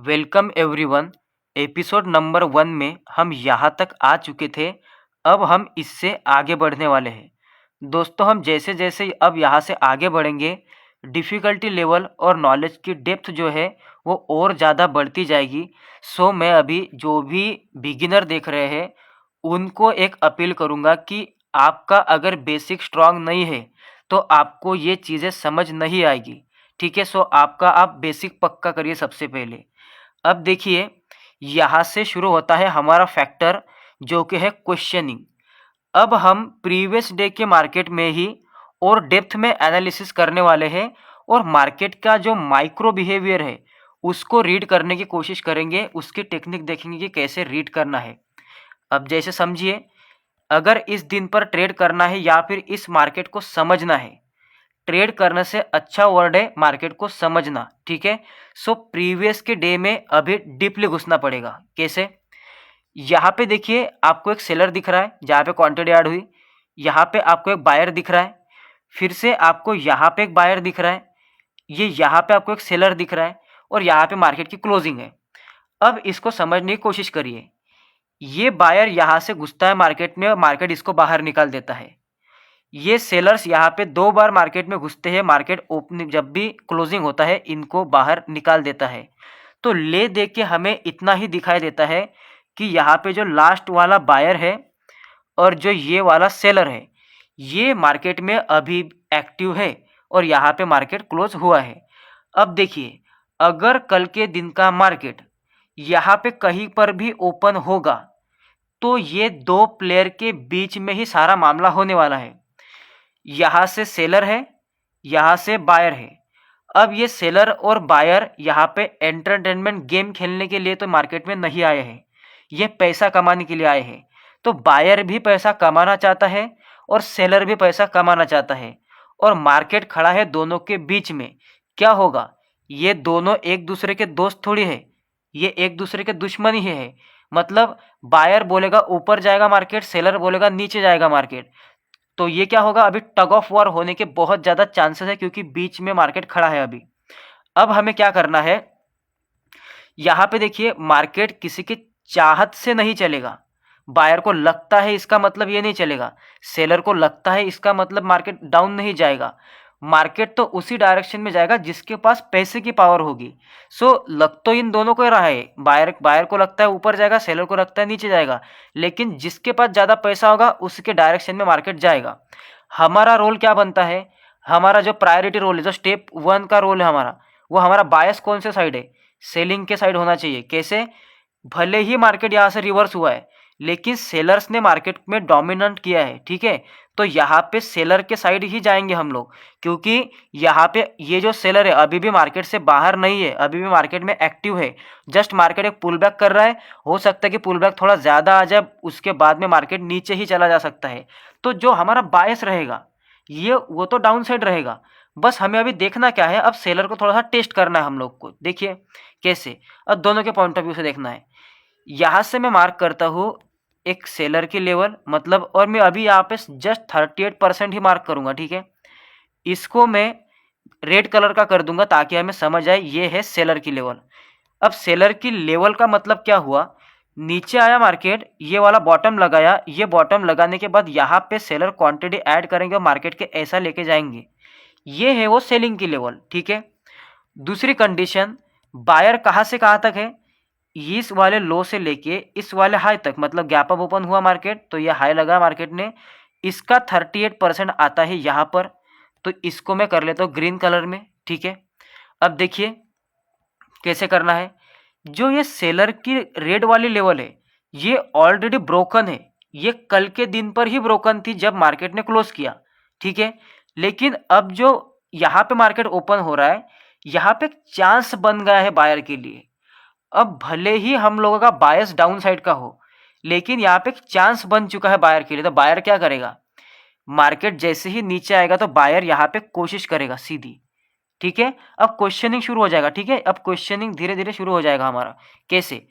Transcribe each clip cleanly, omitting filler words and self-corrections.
Welcome everyone. Episode number 1 में हम यहाँ तक आ चुके थे। अब हम इससे आगे बढ़ने वाले हैं। दोस्तों, हम जैसे जैसे अब यहाँ से आगे बढ़ेंगे, डिफ़िकल्टी लेवल और नॉलेज की डेप्थ जो है वो और ज़्यादा बढ़ती जाएगी। सो मैं अभी जो भी बिगिनर देख रहे हैं उनको एक अपील करूँगा कि आपका अगर बेसिक स्ट्रांग नहीं है तो आपको ये चीज़ें समझ नहीं आएगी। ठीक है, सो आपका आप बेसिक पक्का करिए सबसे पहले। अब देखिए, यहाँ से शुरू होता है हमारा फैक्टर जो कि है क्वेश्चनिंग। अब हम प्रीवियस डे के मार्केट में ही और डेप्थ में एनालिसिस करने वाले हैं और मार्केट का जो माइक्रो बिहेवियर है उसको रीड करने की कोशिश करेंगे। उसकी टेक्निक देखेंगे कि कैसे रीड करना है। अब जैसे समझिए, अगर इस दिन पर ट्रेड करना है या फिर इस मार्केट को समझना है, ट्रेड करने से अच्छा वर्ड है मार्केट को समझना। ठीक है, सो प्रीवियस के डे में अभी डीपली घुसना पड़ेगा। कैसे? यहाँ पे देखिए, आपको एक सेलर दिख रहा है जहाँ पे क्वांटिटी ऐड हुई। यहाँ पे आपको एक बायर दिख रहा है, फिर से आपको यहाँ पे एक बायर दिख रहा है, ये यहाँ पे आपको एक सेलर दिख रहा है और यहाँ पे मार्केट की क्लोजिंग है। अब इसको समझने की कोशिश करिए। ये बायर यहाँ से घुसता है मार्केट में और मार्केट इसको बाहर निकाल देता है। ये सेलर्स यहाँ पे 2 बार मार्केट में घुसते हैं, मार्केट ओपनिंग जब भी क्लोजिंग होता है इनको बाहर निकाल देता है। तो ले दे के हमें इतना ही दिखाई देता है कि यहाँ पे जो लास्ट वाला बायर है और जो ये वाला सेलर है ये मार्केट में अभी एक्टिव है और यहाँ पे मार्केट क्लोज हुआ है। अब देखिए, अगर कल के दिन का मार्केट यहाँ पे कहीं पर भी ओपन होगा तो ये 2 प्लेयर के बीच में ही सारा मामला होने वाला है। यहाँ से सेलर है, यहाँ से बायर है। अब ये सेलर और बायर यहाँ पे एंटरटेनमेंट गेम खेलने के लिए तो मार्केट में नहीं आए हैं, ये पैसा कमाने के लिए आए हैं। तो बायर भी पैसा कमाना चाहता है और सेलर भी पैसा कमाना चाहता है और मार्केट खड़ा है दोनों के बीच में। क्या होगा? ये दोनों एक दूसरे के दोस्त थोड़ी है, ये एक दूसरे के दुश्मन ही है। मतलब बायर बोलेगा ऊपर जाएगा मार्केट, सेलर बोलेगा नीचे जाएगा मार्केट। तो ये क्या होगा? अभी टग ऑफ वॉर होने के बहुत ज़्यादा चांसेस है क्योंकि बीच में मार्केट खड़ा है अभी। अब हमें क्या करना है, यहाँ पे देखिए मार्केट किसी की चाहत से नहीं चलेगा। बायर को लगता है इसका मतलब ये नहीं चलेगा, सेलर को लगता है इसका मतलब मार्केट डाउन नहीं जाएगा। मार्केट तो उसी डायरेक्शन में जाएगा जिसके पास पैसे की पावर होगी। सो लग तो इन दोनों को ही रहा है, बायर बायर को लगता है ऊपर जाएगा, सेलर को लगता है नीचे जाएगा, लेकिन जिसके पास ज़्यादा पैसा होगा उसके डायरेक्शन में मार्केट जाएगा। हमारा रोल क्या बनता है? हमारा जो प्रायोरिटी रोल है, जो स्टेप 1 का रोल है हमारा, वो हमारा बायस कौन से साइड है? सेलिंग के साइड होना चाहिए। कैसे? भले ही मार्केट यहाँ से रिवर्स हुआ है लेकिन सेलर्स ने मार्केट में डोमिनेट किया है। ठीक है, तो यहाँ पे सेलर के साइड ही जाएंगे हम लोग, क्योंकि यहाँ पे ये जो सेलर है अभी भी मार्केट से बाहर नहीं है, अभी भी मार्केट में एक्टिव है। जस्ट मार्केट एक पुल बैक कर रहा है, हो सकता है कि पुल बैक थोड़ा ज़्यादा आ जाए, उसके बाद में मार्केट नीचे ही चला जा सकता है। तो जो हमारा बायस रहेगा ये वो तो डाउन साइड रहेगा। बस हमें अभी देखना क्या है, अब सेलर को थोड़ा सा टेस्ट करना है हम लोग को। देखिए कैसे, अब दोनों के पॉइंट ऑफ व्यू से देखना है। यहाँ से मैं मार्क करता हूँ एक सेलर की लेवल, मतलब, और मैं अभी यहाँ पे जस्ट 38% ही मार्क करूँगा। ठीक है, इसको मैं रेड कलर का कर दूंगा ताकि हमें समझ आए ये है सेलर की लेवल। अब सेलर की लेवल का मतलब क्या हुआ? नीचे आया मार्केट, ये वाला बॉटम लगाया, ये बॉटम लगाने के बाद यहाँ पे सेलर क्वांटिटी ऐड करेंगे और मार्केट के ऐसा लेके जाएंगे, ये है वो सेलिंग की लेवल। ठीक है, दूसरी कंडीशन, बायर कहाँ से कहाँ तक है? इस वाले लो से लेके इस वाले हाई तक, मतलब गैप अप ओपन हुआ मार्केट तो ये हाई लगा मार्केट ने, इसका 38% आता है यहाँ पर, तो इसको मैं कर लेता हूँ ग्रीन कलर में। ठीक है, अब देखिए कैसे करना है। जो ये सेलर की रेड वाली लेवल है ये ऑलरेडी ब्रोकन है, ये कल के दिन पर ही ब्रोकन थी जब मार्केट ने क्लोज किया। ठीक है, लेकिन अब जो यहाँ पे मार्केट ओपन हो रहा है यहाँ पे चांस बन गया है बायर के लिए। अब भले ही हम लोगों का बायस डाउन साइड का हो लेकिन यहाँ पे एक चांस बन चुका है बायर के लिए। तो बायर क्या करेगा? मार्केट जैसे ही नीचे आएगा तो बायर यहाँ पे कोशिश करेगा सीधी। ठीक है, अब क्वेश्चनिंग शुरू हो जाएगा। ठीक है, अब क्वेश्चनिंग धीरे धीरे शुरू हो जाएगा हमारा। कैसे?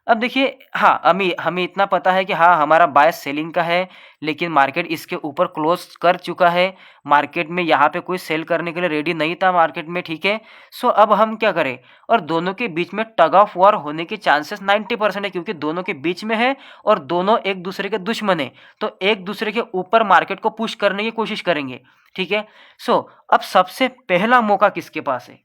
अब देखिए हाँ, हमें हमें इतना पता है कि हाँ, हमारा बाय सेलिंग का है, लेकिन मार्केट इसके ऊपर क्लोज़ कर चुका है। मार्केट में यहाँ पे कोई सेल करने के लिए रेडी नहीं था मार्केट में, ठीक है? सो अब हम क्या करें? और दोनों के बीच में टग ऑफ वॉर होने के चांसेस 90% है, क्योंकि दोनों के बीच में है और दोनों एक-दूसरे के दुश्मन हैं। तो एक-दूसरे के ऊपर मार्केट को पुश करने की कोशिश करेंगे, ठीक है? सो अब सबसे पहला मौका किसके पास है?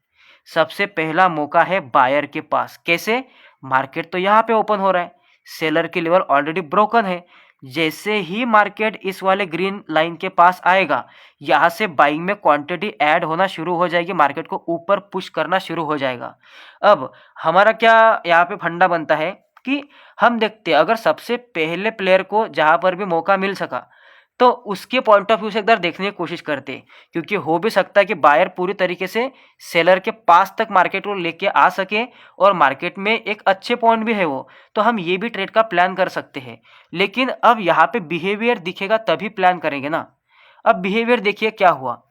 सबसे पहला मौका है बायर के पास। कैसे? मार्केट तो यहाँ पे ओपन हो रहा है, सेलर की लेवल ऑलरेडी ब्रोकन है। जैसे ही मार्केट इस वाले ग्रीन लाइन के पास आएगा, यहाँ से बाइंग में क्वांटिटी ऐड होना शुरू हो जाएगी, मार्केट को ऊपर पुश करना शुरू हो जाएगा। अब हमारा क्या यहाँ पे फंडा बनता है कि हम देखते हैं अगर सबसे पहले प्लेयर को जहाँ पर भी मौका मिल सका, तो उसके पॉइंट ऑफ व्यू से एक बार देखने की कोशिश करते हैं, क्योंकि हो भी सकता है कि बायर पूरी तरीके से सेलर के पास तक मार्केट को लेके आ सके और मार्केट में एक अच्छे पॉइंट भी है वो, तो हम ये भी ट्रेड का प्लान कर सकते हैं। लेकिन अब यहाँ पे बिहेवियर दिखेगा तभी प्लान करेंगे ना। अब बिहेवियर देखिए क्या हुआ,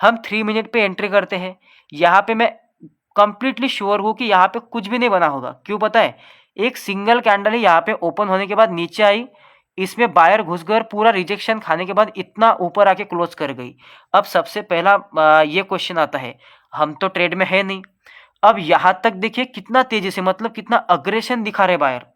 हम 3 मिनट पे एंट्री करते हैं। यहाँ पे मैं कंप्लीटली श्योर हूँ कि यहाँ पे कुछ भी नहीं बना होगा। क्यों पता है? एक सिंगल कैंडल ही यहाँ पे ओपन होने के बाद नीचे आई, इसमें बायर घुस गए और पूरा रिजेक्शन खाने के बाद इतना ऊपर आके क्लोज कर गई। अब सबसे पहला ये क्वेश्चन आता है, हम तो ट्रेड में है नहीं। अब यहाँ तक देखिए कितना तेजी से, मतलब कितना अग्रेशन दिखा रहे बायर।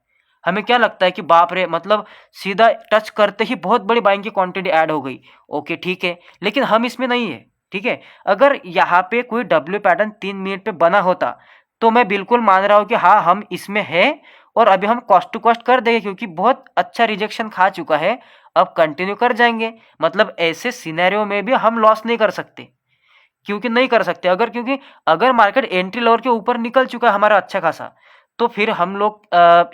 हमें क्या लगता है कि बाप रे, मतलब सीधा टच करते ही बहुत बड़ी बाइंग की क्वांटिटी ऐड हो गई। ओके ठीक है, लेकिन हम इसमें नहीं है, ठीक है। अगर यहाँ पे कोई डब्ल्यू पैटर्न 3 मिनट पे बना होता तो मैं बिल्कुल मान रहा हूँ कि हाँ हम इसमें है और अभी हम कॉस्ट टू कॉस्ट कर देंगे, क्योंकि बहुत अच्छा रिजेक्शन खा चुका है। अब कंटिन्यू कर जाएंगे, मतलब ऐसे सिनेरियो में भी हम लॉस नहीं कर सकते। क्योंकि नहीं कर सकते, क्योंकि अगर मार्केट एंट्री लेवल के ऊपर निकल चुका है हमारा अच्छा खासा, तो फिर हम लोग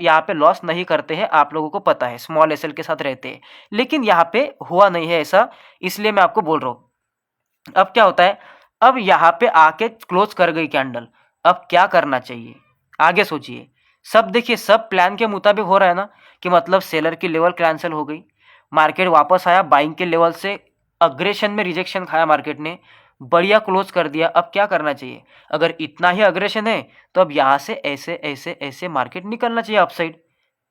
यहाँ पे लॉस नहीं करते हैं। आप लोगों को पता है, स्मॉल एसएल के साथ रहते हैं। लेकिन यहाँ पे हुआ नहीं है ऐसा, इसलिए मैं आपको बोल रहा हूँ। अब क्या होता है, अब यहाँ पे आके क्लोज कर गई कैंडल। अब क्या करना चाहिए आगे सोचिए। सब देखिए, सब प्लान के मुताबिक हो रहा है ना, कि मतलब सेलर की लेवल कैंसिल हो गई, मार्केट वापस आया बाइंग के लेवल से, अग्रेशन में रिजेक्शन खाया मार्केट ने, बढ़िया क्लोज कर दिया। अब क्या करना चाहिए? अगर इतना ही अग्रेशन है तो अब यहाँ से ऐसे ऐसे ऐसे मार्केट निकलना चाहिए अपसाइड,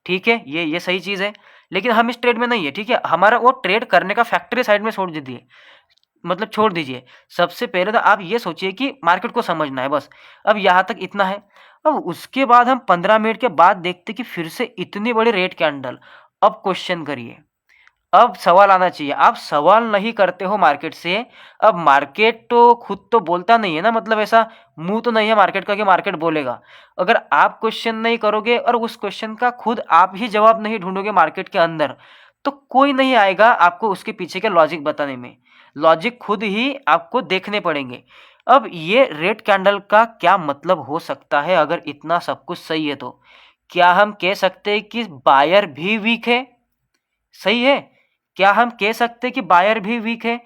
ठीक है। ये सही चीज़ है, लेकिन हम इस ट्रेड में नहीं है, ठीक है। हमारा वो ट्रेड करने का फैक्ट्री साइड में छोड़ दीजिए, मतलब छोड़ दीजिए। सबसे पहले तो आप ये सोचिए कि मार्केट को समझना है बस। अब यहाँ तक इतना है। अब उसके बाद हम 15 मिनट के बाद देखते कि फिर से इतनी बड़ी रेड कैंडल। अब क्वेश्चन करिए, अब सवाल आना चाहिए। आप सवाल नहीं करते हो मार्केट से। अब मार्केट तो खुद तो बोलता नहीं है ना, मतलब ऐसा मुंह तो नहीं है मार्केट का कि मार्केट बोलेगा। अगर आप क्वेश्चन नहीं करोगे और उस क्वेश्चन का खुद आप ही जवाब नहीं ढूंढोगे मार्केट के अंदर, तो कोई नहीं आएगा आपको उसके पीछे के लॉजिक बताने में। लॉजिक खुद ही आपको देखने पड़ेंगे। अब ये रेड कैंडल का क्या मतलब हो सकता है? अगर इतना सब कुछ सही है तो क्या हम कह सकते हैं कि बायर भी वीक है? सही है। क्या हम कह सकते हैं कि बायर भी वीक है?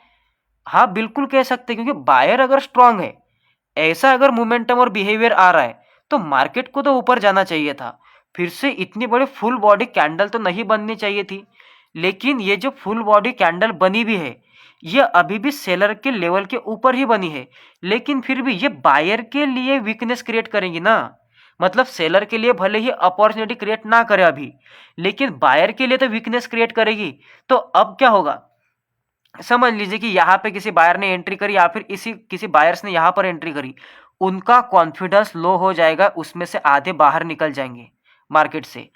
हाँ बिल्कुल कह सकते हैं, क्योंकि बायर अगर स्ट्रांग है, ऐसा अगर मोमेंटम और बिहेवियर आ रहा है, तो मार्केट को तो ऊपर जाना चाहिए था। फिर से इतनी बड़ी फुल बॉडी कैंडल तो नहीं बननी चाहिए थी। लेकिन ये जो फुल बॉडी कैंडल बनी भी है, ये अभी भी सेलर के लेवल के ऊपर ही बनी है। लेकिन फिर भी ये बायर के लिए वीकनेस क्रिएट करेंगी ना। मतलब सेलर के लिए भले ही अपॉर्चुनिटी क्रिएट ना करे अभी, लेकिन बायर के लिए तो वीकनेस क्रिएट करेगी। तो अब क्या होगा, समझ लीजिए कि यहाँ पे किसी बायर ने एंट्री करी या फिर इसी किसी बायर्स ने यहाँ पर एंट्री करी, उनका कॉन्फिडेंस लो हो जाएगा, उसमें से आधे बाहर निकल जाएंगे मार्केट से।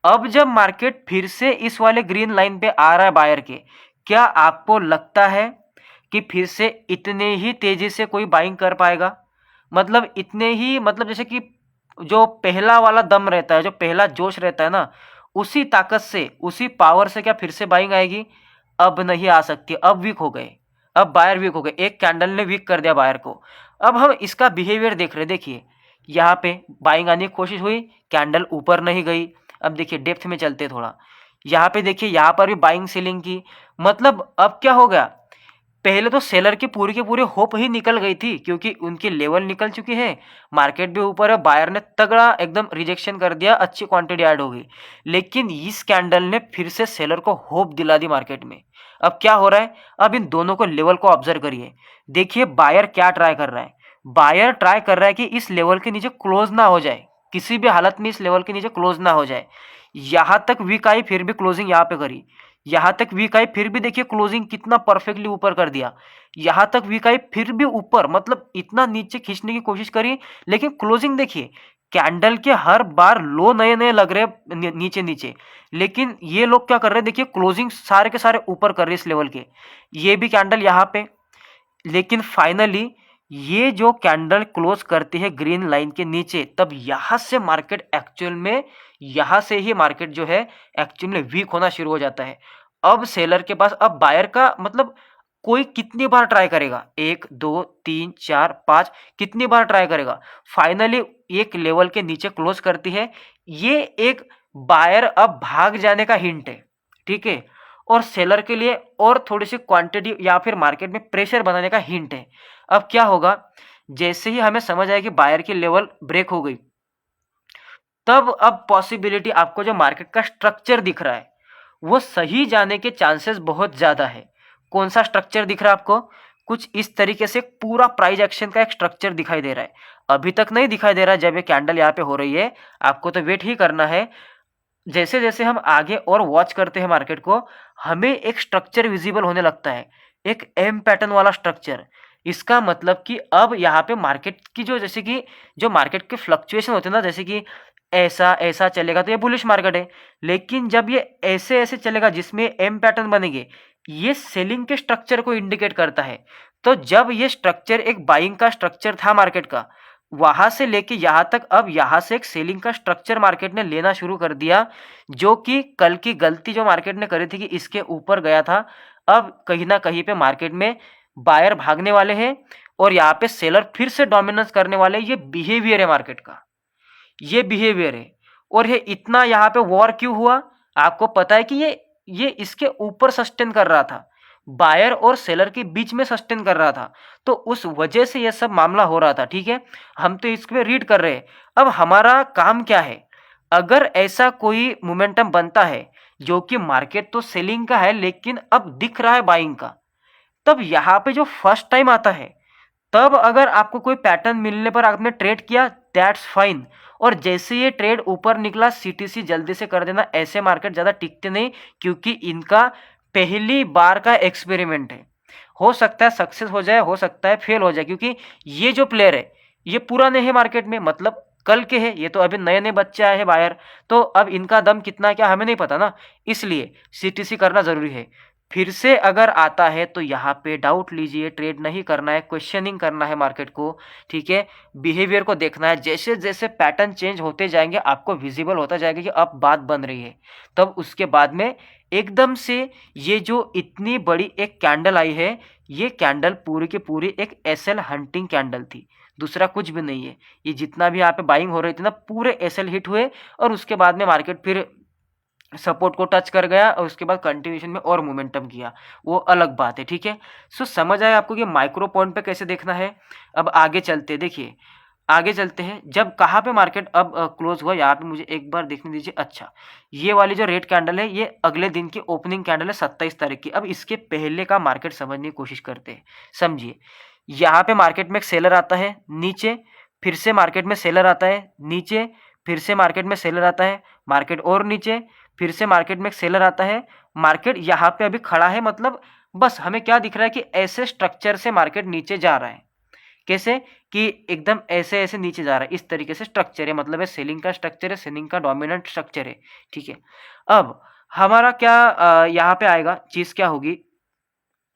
अब जब मार्केट फिर से इस वाले ग्रीन लाइन पे आ रहा है बायर के, क्या आपको लगता है कि फिर से इतने ही तेजी से कोई बाइंग कर पाएगा? मतलब इतने ही, मतलब जैसे कि जो पहला वाला दम रहता है, जो पहला जोश रहता है ना, उसी ताकत से, उसी पावर से क्या फिर से बाइंग आएगी? अब नहीं आ सकती। अब वीक हो गए, अब बायर वीक हो गए, एक कैंडल ने वीक कर दिया बायर को। अब हम इसका बिहेवियर देख रहे, देखिए यहाँ पे बाइंग आने की कोशिश हुई, कैंडल ऊपर नहीं गई। अब देखिए डेप्थ में चलते थोड़ा, यहाँ पे देखिए, यहाँ पर भी बाइंग सेलिंग की। मतलब अब क्या हो गया, पहले तो सेलर की पूरी होप ही निकल गई थी, क्योंकि उनकी लेवल निकल चुकी है, मार्केट भी ऊपर है, बायर ने तगड़ा एकदम रिजेक्शन कर दिया, अच्छी क्वांटिटी ऐड हो गई। लेकिन इस कैंडल ने फिर से सेलर को होप दिला दी मार्केट में। अब क्या हो रहा है, अब इन दोनों को लेवल को ऑब्जर्व करिए। देखिए बायर क्या ट्राई कर रहा है, बायर ट्राई कर रहा है कि इस लेवल के नीचे क्लोज ना हो जाए। किसी भी हालत में इस लेवल के नीचे क्लोज ना हो जाए। यहाँ तक वीक आई फिर भी क्लोजिंग यहाँ पे करी, यहाँ तक वीक आई फिर भी देखिए क्लोजिंग कितना परफेक्टली ऊपर कर दिया। यहाँ तक वीक आई फिर भी ऊपर, मतलब इतना नीचे खींचने की कोशिश करी, लेकिन क्लोजिंग देखिए कैंडल के हर बार लो नए नए लग रहे नीचे नीचे, लेकिन ये लोग क्या कर रहे हैं देखिए क्लोजिंग सारे के सारे ऊपर कर रहे हैं इस लेवल के। ये भी कैंडल यहाँ पे, लेकिन फाइनली ये जो कैंडल क्लोज करती है ग्रीन लाइन के नीचे, तब यहां से मार्केट एक्चुअल में, यहां से ही मार्केट जो है एक्चुअल में वीक होना शुरू हो जाता है। अब सेलर के पास, अब बायर का मतलब कोई कितनी बार ट्राई करेगा, 1 2 3 4 5, कितनी बार ट्राई करेगा। फाइनली एक लेवल के नीचे क्लोज करती है। ये एक बायर अब भाग जाने का हिंट है, ठीक है, और सेलर के लिए और थोड़ी सी क्वांटिटी या फिर मार्केट में प्रेशर बनाने का हिंट है। अब क्या होगा, जैसे ही हमें समझ आया कि बायर की लेवल ब्रेक हो गई, तब अब पॉसिबिलिटी आपको जो मार्केट का स्ट्रक्चर दिख रहा है वो सही जाने के चांसेस बहुत ज्यादा है। कौन सा स्ट्रक्चर दिख रहा है आपको, कुछ इस तरीके से पूरा प्राइस एक्शन का एक स्ट्रक्चर दिखाई दे रहा है। अभी तक नहीं दिखाई दे रहा जब ये कैंडल यहाँ पे हो रही है, आपको तो वेट ही करना है। जैसे जैसे हम आगे और वॉच करते हैं मार्केट को, हमें एक स्ट्रक्चर विजिबल होने लगता है, एक एम पैटर्न वाला स्ट्रक्चर। इसका मतलब कि अब यहाँ पे मार्केट की जो, जैसे कि जो मार्केट के फ्लक्चुएशन होते हैं ना, जैसे कि ऐसा ऐसा चलेगा तो ये बुलिश मार्केट है, लेकिन जब ये ऐसे ऐसे चलेगा जिसमें एम पैटर्न बनेंगे, ये सेलिंग के स्ट्रक्चर को इंडिकेट करता है। तो जब ये स्ट्रक्चर एक बाइंग का स्ट्रक्चर था मार्केट का, वहां से लेके यहां तक, अब यहां से एक सेलिंग का स्ट्रक्चर मार्केट ने लेना शुरू कर दिया, जो कि कल की गलती जो मार्केट ने करी थी कि इसके ऊपर गया था। अब कहीं ना कहीं पे मार्केट में बायर भागने वाले हैं और यहाँ पे सेलर फिर से डोमिनेंस करने वाले हैं। ये बिहेवियर है मार्केट का, ये बिहेवियर है। और ये इतना यहाँ पे वॉर क्यों हुआ, आपको पता है कि ये इसके ऊपर सस्टेन कर रहा था, बायर और सेलर के बीच में सस्टेन कर रहा था, तो उस वजह से ये सब मामला हो रहा था, ठीक है। हम तो इसको रीड कर रहे हैं। अब हमारा काम क्या है, अगर ऐसा कोई मोमेंटम बनता है जो कि मार्केट तो सेलिंग का है लेकिन अब दिख रहा है बाइंग का, तब यहाँ पे जो फर्स्ट टाइम आता है, तब अगर आपको कोई पैटर्न मिलने पर आपने ट्रेड किया, दैट्स फाइन। और जैसे ये ट्रेड ऊपर निकला, सीटीसी जल्दी से कर देना। ऐसे मार्केट ज़्यादा टिकते नहीं, क्योंकि इनका पहली बार का एक्सपेरिमेंट है। हो सकता है सक्सेस हो जाए, हो सकता है फेल हो जाए, क्योंकि ये जो प्लेयर है ये पुराने हैं मार्केट में, मतलब कल के हैं, ये तो अभी नए नए बच्चे आए हैं बायर, तो अब इनका दम कितना क्या हमें नहीं पता ना, इसलिए सीटीसी करना जरूरी है। फिर से अगर आता है तो यहाँ पे डाउट लीजिए, ट्रेड नहीं करना है, क्वेश्चनिंग करना है मार्केट को, ठीक है। बिहेवियर को देखना है, जैसे जैसे पैटर्न चेंज होते जाएंगे आपको विजिबल होता जाएगा कि अब बात बन रही है, तब उसके बाद में एकदम से ये जो इतनी बड़ी एक कैंडल आई है, ये कैंडल पूरी की पूरी एक एसएल हंटिंग कैंडल थी, दूसरा कुछ भी नहीं है। ये जितना भी यहाँ पे बाइंग हो रही थी ना, पूरे एसएल हिट हुए और उसके बाद में मार्केट फिर सपोर्ट को टच कर गया और उसके बाद कंटिन्यूशन में और मोमेंटम किया, वो अलग बात है, ठीक है। सो समझ आया आपको कि माइक्रो पॉइंट पे कैसे देखना है। अब आगे चलते हैं, देखिए आगे चलते हैं, जब कहाँ पे मार्केट अब क्लोज हुआ, यहाँ पे मुझे एक बार देखने दीजिए। अच्छा, ये वाली जो रेड कैंडल है, ये अगले दिन की ओपनिंग कैंडल है 27 तारीख की। अब इसके पहले का मार्केट समझने की कोशिश करते हैं। समझिए, यहाँ पे मार्केट में एक सेलर आता है नीचे, फिर से मार्केट में सेलर आता है नीचे, फिर से मार्केट में सेलर आता है, मार्केट और नीचे, फिर से मार्केट में एक सेलर आता है, मार्केट यहाँ पे अभी खड़ा है। मतलब बस हमें क्या दिख रहा है कि ऐसे स्ट्रक्चर से मार्केट नीचे जा रहा है। कैसे कि एकदम ऐसे ऐसे नीचे जा रहा है, इस तरीके से स्ट्रक्चर है, मतलब है सेलिंग का स्ट्रक्चर है, सेलिंग का डोमिनेंट स्ट्रक्चर है, ठीक है। अब हमारा क्या यहाँ पे आएगा, चीज क्या होगी,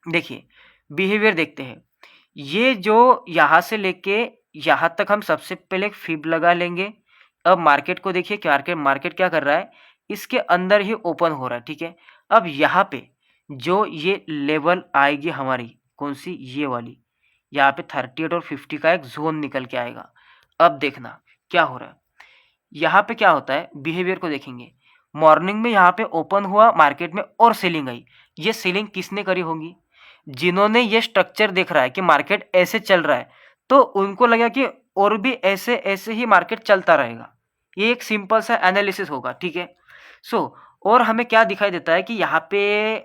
देखिए बिहेवियर देखते हैं। ये जो यहाँ से लेके यहाँ तक हम सबसे पहले एक फिब लगा लेंगे। अब मार्केट को देखिए, मार्केट मार्केट क्या कर रहा है, इसके अंदर ही ओपन हो रहा है, ठीक है। अब यहाँ पे जो ये लेवल आएगी हमारी, कौन सी, ये वाली, यहाँ पे 38 और 50 का एक जोन निकल के आएगा। अब देखना क्या हो रहा है, यहाँ पे क्या होता है, बिहेवियर को देखेंगे। मॉर्निंग में यहाँ पे ओपन हुआ मार्केट में और सेलिंग आई। ये सेलिंग किसने करी होगी, जिन्होंने ये स्ट्रक्चर देख रहा है कि मार्केट ऐसे चल रहा है, तो उनको लगा कि और भी ऐसे ऐसे ही मार्केट चलता रहेगा। ये एक सिंपल सा एनालिसिस होगा, ठीक है। सो और हमें क्या दिखाई देता है कि यहाँ पे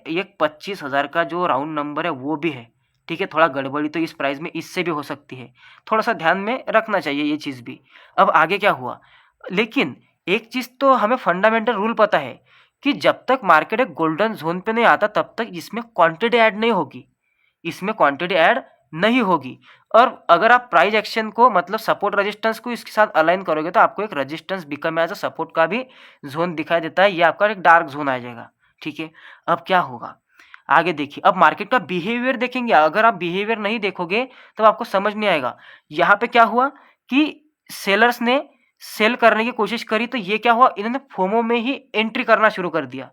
एक 25,000 का जो राउंड नंबर है वो भी है, ठीक है। थोड़ा गड़बड़ी तो इस प्राइस में इससे भी हो सकती है, थोड़ा सा ध्यान में रखना चाहिए ये चीज़ भी। अब आगे क्या हुआ, लेकिन एक चीज़ तो हमें फंडामेंटल रूल पता है कि जब तक मार्केट एक गोल्डन जोन पे नहीं आता तब तक इसमें क्वांटिटी ऐड नहीं होगी, इसमें क्वांटिटी ऐड नहीं होगी। और अगर आप प्राइस एक्शन को मतलब सपोर्ट रेजिस्टेंस को इसके साथ अलाइन करोगे तो आपको एक resistance become as a support का भी जोन दिखाई देता है, ये आपका एक डार्क जोन आ जाएगा। ठीक है, अब क्या होगा आगे देखिए, अब मार्केट का बिहेवियर देखेंगे। अगर आप बिहेवियर नहीं देखोगे तो आपको समझ नहीं आएगा। यहाँ पे क्या हुआ कि सेलर्स ने सेल करने की कोशिश करी तो ये क्या हुआ, इन्होंने फोमो में ही एंट्री करना शुरू कर दिया।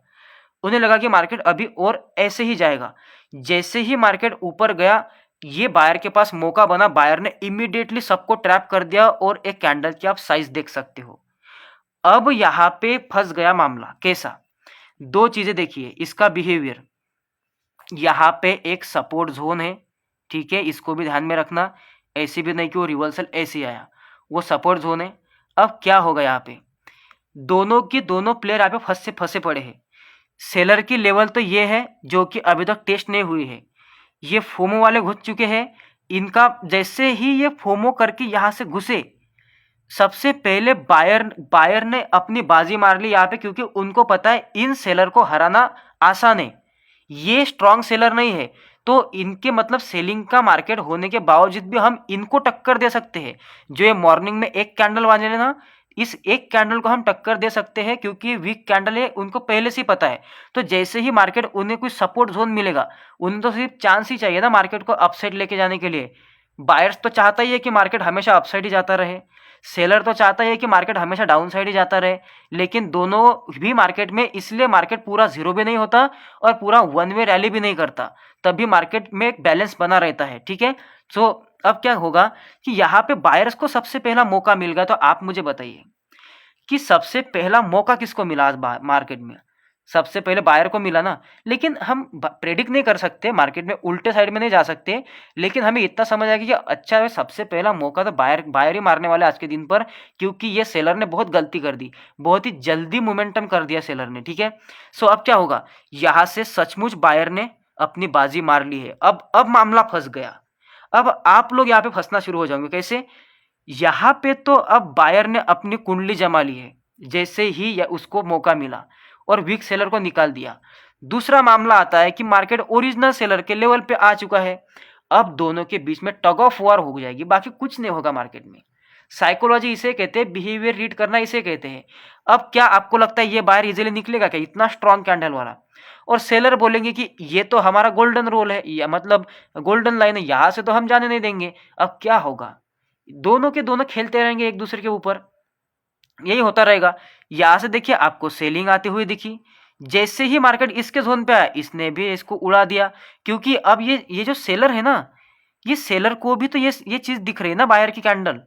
उन्हें लगा कि मार्केट अभी और ऐसे ही जाएगा। जैसे ही मार्केट ऊपर गया ये बायर के पास मौका बना, बायर ने इमीडिएटली सबको ट्रैप कर दिया और एक कैंडल की आप साइज देख सकते हो। अब यहां पे फंस गया मामला। कैसा, दो चीजें देखिए इसका बिहेवियर। यहाँ पे एक सपोर्ट जोन है, ठीक है, इसको भी ध्यान में रखना। ऐसे भी नहीं कि वो रिवर्सल ऐसे ही आया, वो सपोर्ट जोन है। अब क्या होगा, यहाँ पे दोनों की दोनों प्लेयर यहाँ पे फंसे फंसे पड़े हैं। सेलर की लेवल तो ये है जो कि अभी तक टेस्ट नहीं हुई है, ये फोमो वाले घुस चुके हैं। इनका जैसे ही ये फोमो करके यहाँ से घुसे, सबसे पहले बायर बायर ने अपनी बाजी मार ली यहाँ पे, क्योंकि उनको पता है इन सेलर को हराना आसान है, ये स्ट्रॉन्ग सेलर नहीं है। तो इनके मतलब सेलिंग का मार्केट होने के बावजूद भी हम इनको टक्कर दे सकते हैं। जो ये मॉर्निंग में एक कैंडल वाले ने ना, इस एक कैंडल को हम टक्कर दे सकते हैं क्योंकि वीक कैंडल है, उनको पहले से ही पता है। तो जैसे ही मार्केट उन्हें कोई सपोर्ट जोन मिलेगा, उन्हें तो सिर्फ चांस ही चाहिए ना मार्केट को अपसाइड लेके जाने के लिए। बायर्स तो चाहता ही है कि मार्केट हमेशा अपसाइड ही जाता रहे, सेलर तो चाहता है कि मार्केट हमेशा डाउन साइड ही जाता रहे। लेकिन दोनों भी मार्केट में, इसलिए मार्केट पूरा जीरो भी नहीं होता और पूरा वन वे रैली भी नहीं करता, तब भी मार्केट में एक बैलेंस बना रहता है। ठीक है, सो अब क्या होगा कि यहाँ पे बायर्स को सबसे पहला मौका मिल गया। तो आप मुझे बताइए कि सबसे पहला मौका किसको मिला आज मार्केट में? सबसे पहले बायर को मिला ना। लेकिन हम प्रेडिक्ट नहीं कर सकते, मार्केट में उल्टे साइड में नहीं जा सकते, लेकिन हमें इतना समझ आएगा कि अच्छा है सबसे पहला मौका तो बायर बायर ही मारने वाले आज के दिन पर, क्योंकि ये सेलर ने बहुत गलती कर दी, बहुत ही जल्दी मोमेंटम कर दिया सेलर ने। ठीक है, सो अब क्या होगा, यहाँ से सचमुच बायर ने अपनी बाजी मार ली है। अब मामला फंस गया। अब आप लोग यहाँ पे फंसना शुरू हो जाओगे। कैसे? यहाँ पे तो अब बायर ने अपनी कुंडली जमा ली है जैसे ही उसको मौका मिला, और वीक सेलर को निकाल दिया। दूसरा मामला आता है कि मार्केट ओरिजिनल सेलर के लेवल पे आ चुका है। अब दोनों के बीच में टग ऑफ वॉर हो जाएगी, बाकी कुछ नहीं होगा मार्केट में। साइकोलॉजी इसे कहते हैं, बिहेवियर रीड करना इसे कहते हैं। अब क्या आपको लगता है ये बायर इजीली निकलेगा क्या, इतना स्ट्रॉन्ग कैंडल वाला? और सेलर बोलेंगे कि ये तो हमारा गोल्डन रोल है, या मतलब गोल्डन लाइन है, यहां से तो हम जाने नहीं देंगे। अब क्या होगा, दोनों के दोनों खेलते रहेंगे एक दूसरे के ऊपर, यही होता रहेगा। यहां से देखिए आपको सेलिंग आती हुई दिखी, जैसे ही मार्केट इसके जोन पे आया इसने भी इसको उड़ा दिया। क्योंकि अब ये जो सेलर है ना, ये सेलर को भी तो ये चीज दिख रही है ना बायर की कैंडल,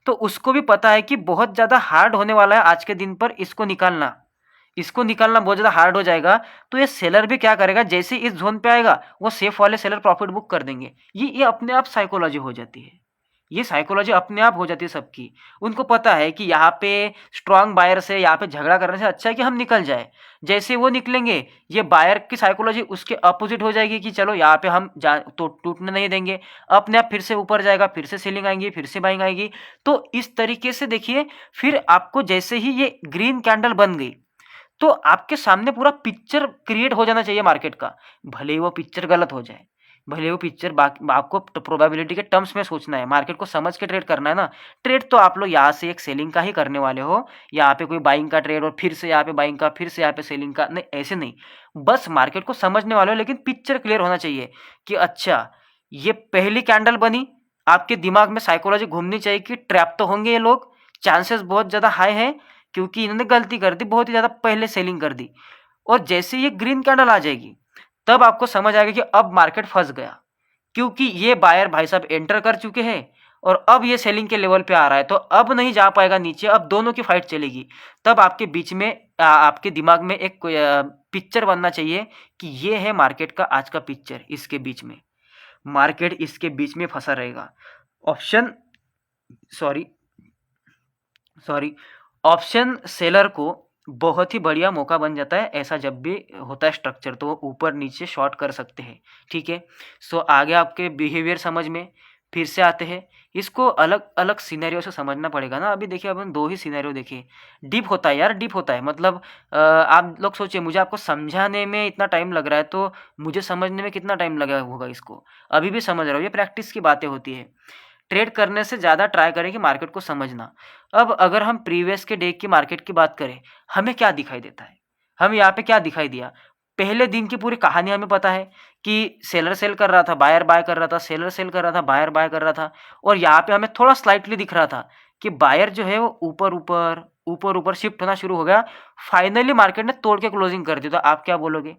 तो उसको भी पता है कि बहुत ज्यादा हार्ड होने वाला है आज के दिन पर इसको निकालना बहुत ज्यादा हार्ड हो जाएगा। तो ये सेलर भी क्या करेगा, जैसे इस जोन पे आएगा वो सेफ वाले सेलर प्रॉफिट बुक कर देंगे। ये अपने आप साइकोलॉजी हो जाती है, ये साइकोलॉजी अपने आप हो जाती है सबकी। उनको पता है कि यहाँ पे स्ट्रांग बायर से यहाँ पे झगड़ा करने से अच्छा है कि हम निकल जाए। जैसे वो निकलेंगे, ये बायर की साइकोलॉजी उसके अपोजिट हो जाएगी कि चलो यहाँ पे हम तो टूटने नहीं देंगे। अपने आप फिर से ऊपर जाएगा, फिर से सेलिंग आएंगी, फिर से बाइंग आएगी। तो इस तरीके से देखिए, फिर आपको जैसे ही ये ग्रीन कैंडल बन गई तो आपके सामने पूरा पिक्चर क्रिएट हो जाना चाहिए मार्केट का। भले ही वो पिक्चर गलत हो जाए, भले वो पिक्चर आपको प्रोबेबिलिटी के टर्म्स में सोचना है, मार्केट को समझ के ट्रेड करना है ना। ट्रेड तो आप लोग यहाँ से एक सेलिंग का ही करने वाले हो, यहाँ पे कोई बाइंग का ट्रेड और फिर से यहाँ पे बाइंग का, फिर से यहाँ पे सेलिंग का नहीं, ऐसे नहीं। बस मार्केट को समझने वाले हो, लेकिन पिक्चर क्लियर होना चाहिए कि अच्छा ये पहली कैंडल बनी। आपके दिमाग में साइकोलॉजी घूमनी चाहिए कि ट्रैप तो होंगे ये लोग, चांसेस बहुत ज़्यादा हाई है क्योंकि इन्होंने गलती कर दी, बहुत ही ज़्यादा पहले सेलिंग कर दी। और जैसे ये ग्रीन कैंडल आ जाएगी तब आपको समझ आएगा कि अब मार्केट फंस गया, क्योंकि ये बायर भाई साहब एंटर कर चुके हैं और अब ये सेलिंग के लेवल पे आ रहा है, तो अब नहीं जा पाएगा नीचे, अब दोनों की फाइट चलेगी। तब आपके बीच में आपके दिमाग में एक पिक्चर बनना चाहिए कि ये है मार्केट का आज का पिक्चर, इसके बीच में मार्केट इसके बीच में फंसा रहेगा। ऑप्शन सॉरी ऑप्शन सेलर को बहुत ही बढ़िया मौका बन जाता है। ऐसा जब भी होता है स्ट्रक्चर तो ऊपर नीचे शॉर्ट कर सकते हैं। ठीक है, सो आगे आपके बिहेवियर समझ में, फिर से आते हैं, इसको अलग अलग सिनेरियो से समझना पड़ेगा ना। अभी देखिए अपन दो ही सिनेरियो देखे, डीप होता है यार, डीप होता है। मतलब आप लोग सोचिए, मुझे आपको समझाने में इतना टाइम लग रहा है तो मुझे समझने में कितना टाइम लगा होगा इसको। अभी भी समझ रहा हूँ, ये प्रैक्टिस की बातें होती है। ट्रेड करने से ज़्यादा ट्राई करें कि मार्केट को समझना। अब अगर हम प्रीवियस के डे की मार्केट की बात करें, हमें क्या दिखाई देता है, हम यहाँ पे क्या दिखाई दिया, पहले दिन की पूरी कहानी हमें पता है कि सेलर सेल कर रहा था, बायर बाय कर रहा था, सेलर सेल कर रहा था, बायर बाय कर रहा था। और यहाँ पे हमें थोड़ा स्लाइटली दिख रहा था कि बायर जो है वो ऊपर ऊपर ऊपर ऊपर शिफ्ट होना शुरू हो गया। फाइनली मार्केट ने तोड़ के क्लोजिंग कर दी। तो आप क्या बोलोगे,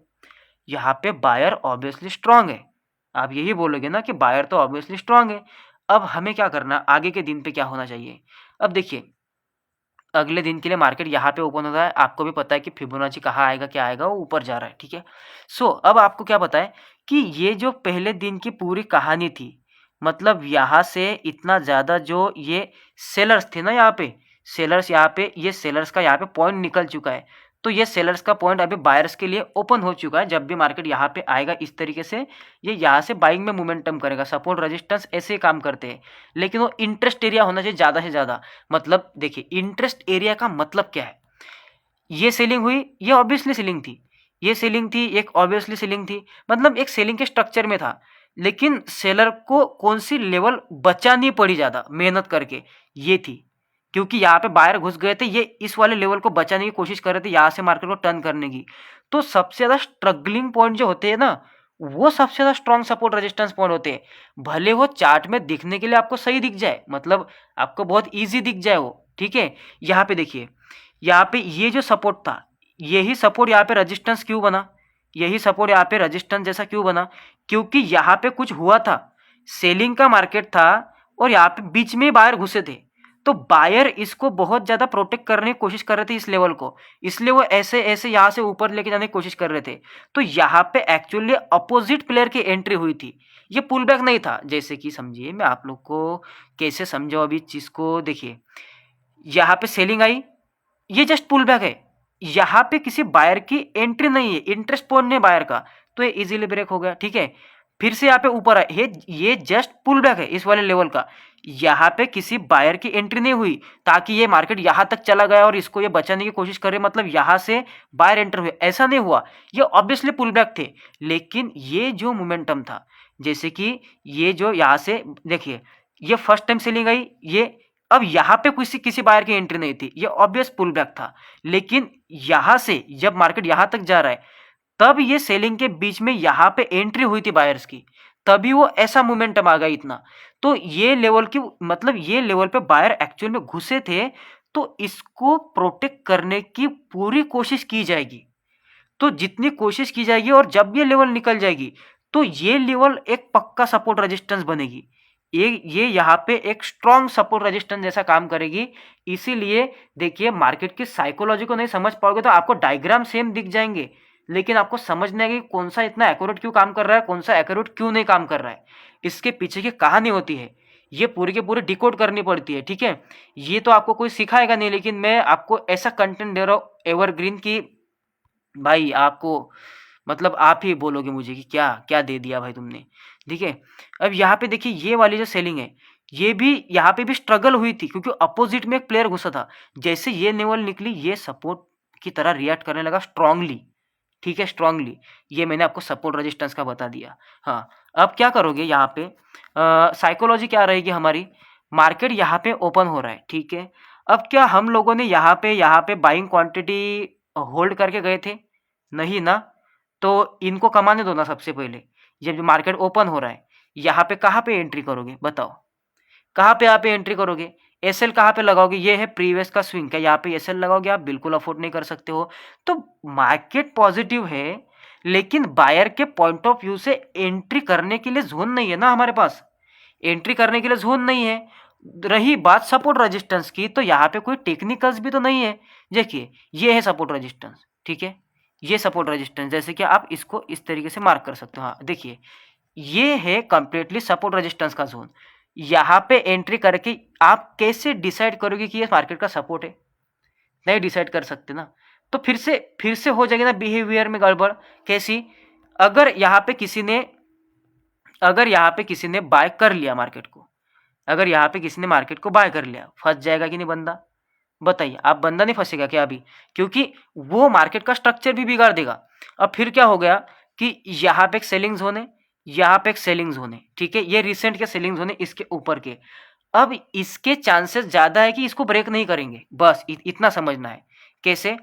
यहाँ पे बायर ऑब्वियसली स्ट्रांग है। आप यही बोलोगे ना कि बायर तो ऑब्वियसली स्ट्रांग है। अब हमें क्या करना, आगे के दिन पे क्या होना चाहिए। अब देखिए, अगले दिन के लिए मार्केट यहाँ पे ओपन हो रहा है, आपको भी पता है कि फिबोनाची कहाँ आएगा, क्या आएगा, वो ऊपर जा रहा है, ठीक है। सो अब आपको क्या पता है कि ये जो पहले दिन की पूरी कहानी थी, मतलब यहाँ से इतना ज़्यादा जो ये सेलर्स थे ना, यहाँ पे सेलर्स, यहाँ पे ये सेलर्स का यहाँ पे पॉइंट निकल चुका है। तो ये सेलर्स का पॉइंट अभी बायर्स के लिए ओपन हो चुका है। जब भी मार्केट यहाँ पे आएगा इस तरीके से, ये यहाँ से बाइंग में मोमेंटम करेगा। सपोर्ट रेजिस्टेंस ऐसे ही काम करते हैं, लेकिन वो इंटरेस्ट एरिया होना चाहिए ज़्यादा से ज़्यादा। मतलब देखिए, इंटरेस्ट एरिया का मतलब क्या है, ये सेलिंग हुई, ये ऑब्वियसली सेलिंग थी, ये सेलिंग थी, एक ऑब्वियसली सेलिंग थी, मतलब एक सेलिंग के स्ट्रक्चर में था। लेकिन सेलर को कौन सी लेवल बचानी पड़ी ज़्यादा मेहनत करके, ये थी। क्योंकि यहाँ पे बायर घुस गए थे, ये इस वाले लेवल को बचाने की कोशिश कर रहे थे, यहाँ से मार्केट को टर्न करने की। तो सबसे ज़्यादा स्ट्रगलिंग पॉइंट जो होते हैं ना, वो सबसे ज़्यादा स्ट्रॉन्ग सपोर्ट रेजिस्टेंस पॉइंट होते हैं। भले वो चार्ट में दिखने के लिए आपको सही दिख जाए, मतलब आपको बहुत ईजी दिख जाए वो, ठीक है। यहाँ पे देखिए, यहाँ पे ये जो सपोर्ट था, यही सपोर्ट यहाँ पे रेजिस्टेंस क्यों बना, यही सपोर्ट यहाँ पे रेजिस्टेंस जैसा क्यों बना, क्योंकि यहाँ पे कुछ हुआ था, सेलिंग का मार्केट था और यहाँ पे बीच में बायर घुसे थे। तो बायर इसको बहुत ज़्यादा प्रोटेक्ट करने की कोशिश कर रहे थे इस लेवल को, इसलिए वो ऐसे ऐसे यहाँ से ऊपर लेके जाने की कोशिश कर रहे थे। तो यहाँ पे एक्चुअली अपोजिट प्लेयर की एंट्री हुई थी, ये पुल बैक नहीं था। जैसे कि समझिए, मैं आप लोग को कैसे समझाऊं अभी चीज़ को। देखिए, यहाँ पे सेलिंग आई, ये जस्ट पुल बैक है, यहाँ पे किसी बायर की एंट्री नहीं है, इंटरेस्ट पॉइंट नहीं बायर का, तो ये इजीली ब्रेक हो गया, ठीक है। फिर से यहाँ पे ऊपर आए, ये जस्ट पुल बैक है इस वाले लेवल का, यहाँ पे किसी बायर की एंट्री नहीं हुई, ताकि ये मार्केट यहाँ तक चला गया और इसको ये बचाने की कोशिश करे, मतलब यहाँ से बायर एंटर हुए, ऐसा नहीं हुआ। ये ऑब्वियसली पुल बैक थे, लेकिन ये जो मोमेंटम था, जैसे कि ये जो यहाँ से देखिए, ये फर्स्ट टाइम सेलिंग आई, ये अब यहाँ पे किसी किसी बायर की एंट्री नहीं थी, ये ऑब्वियस पुल बैक था। लेकिन यहाँ से जब मार्केट यहाँ तक जा रहा है, तब ये सेलिंग के बीच में यहाँ पे एंट्री हुई थी बायर्स की, तभी वो ऐसा मोमेंटम आ गया इतना। तो ये लेवल की, मतलब ये लेवल पे बायर एक्चुअल में घुसे थे, तो इसको प्रोटेक्ट करने की पूरी कोशिश की जाएगी। तो जितनी कोशिश की जाएगी और जब ये लेवल निकल जाएगी, तो ये लेवल एक पक्का सपोर्ट रेजिस्टेंस बनेगी। ये यहाँ पे एक स्ट्रॉन्ग सपोर्ट रेजिस्टेंस जैसा काम करेगी। इसीलिए देखिए, मार्केट की साइकोलॉजी को नहीं समझ पाओगे तो आपको डायग्राम सेम दिख जाएंगे, लेकिन आपको समझना है कि कौन सा इतना एक्यूरेट क्यों काम कर रहा है, कौन सा एक्यूरेट क्यों नहीं काम कर रहा है, इसके पीछे की कहानी होती है, ये पूरी के पूरी डिकोड करनी पड़ती है, ठीक है। ये तो आपको कोई सिखाएगा नहीं, लेकिन मैं आपको ऐसा कंटेंट दे रहा हूँ एवरग्रीन की, भाई आपको, मतलब आप ही बोलोगे मुझे कि क्या क्या दे दिया भाई तुमने, ठीक है। अब यहाँ पे देखिए, ये वाली जो सेलिंग है, ये भी यहाँ पे भी स्ट्रगल हुई थी, क्योंकि अपोजिट में एक प्लेयर घुसा था। जैसे ये लेवल निकली, ये सपोर्ट की तरह रिएक्ट करने लगा स्ट्रांगली, ठीक है, स्ट्रांगली। ये मैंने आपको सपोर्ट रेजिस्टेंस का बता दिया। हाँ, अब क्या करोगे यहाँ पे, साइकोलॉजी क्या रहेगी हमारी, मार्केट यहाँ पे ओपन हो रहा है, ठीक है। अब क्या हम लोगों ने यहाँ पे बाइंग क्वांटिटी होल्ड करके गए थे, नहीं ना। तो इनको कमाने दो ना सबसे पहले। जब मार्केट ओपन हो रहा है, यहाँ पे कहाँ पे एंट्री करोगे बताओ, कहाँ पे यहाँ पे एंट्री करोगे, एसएल कहाँ पे लगाओगे, ये है प्रीवियस का स्विंग, क्या यहाँ पे एसएल लगाओगे आप, बिल्कुल अफोर्ड नहीं कर सकते हो। तो मार्केट पॉजिटिव है, लेकिन बायर के पॉइंट ऑफ व्यू से एंट्री करने के लिए जोन नहीं है ना हमारे पास, एंट्री करने के लिए जोन नहीं है। रही बात सपोर्ट रेजिस्टेंस की, तो यहाँ पे कोई टेक्निकल्स भी तो नहीं है। देखिए, ये है सपोर्ट रेजिस्टेंस, ठीक है, ये सपोर्ट रेजिस्टेंस, जैसे कि आप इसको इस तरीके से मार्क कर सकते हो। हाँ देखिए, ये है कंप्लीटली सपोर्ट रेजिस्टेंस का जोन। यहाँ पे एंट्री करके आप कैसे डिसाइड करोगे कि ये मार्केट का सपोर्ट है, नहीं डिसाइड कर सकते ना। तो फिर से हो जाएगी ना बिहेवियर में गड़बड़। कैसी, अगर यहाँ पे किसी ने अगर यहाँ पे किसी ने बाय कर लिया मार्केट को, अगर यहाँ पे किसी ने मार्केट को बाय कर लिया, फंस जाएगा कि नहीं बंदा? बताइए, आप बंदा नहीं फंसेगा क्या अभी? क्योंकि वो मार्केट का स्ट्रक्चर भी बिगाड़ देगा। अब फिर क्या हो गया कि यहाँ पे एक सेलिंग जोन है, यहाँ पे एक सेलिंग जोन है, ठीक है, ये रिसेंट के सेलिंग जोन है इसके ऊपर के। अब इसके चांसेस ज्यादा है कि इसको ब्रेक नहीं करेंगे, बस इतना समझना है। कैसे?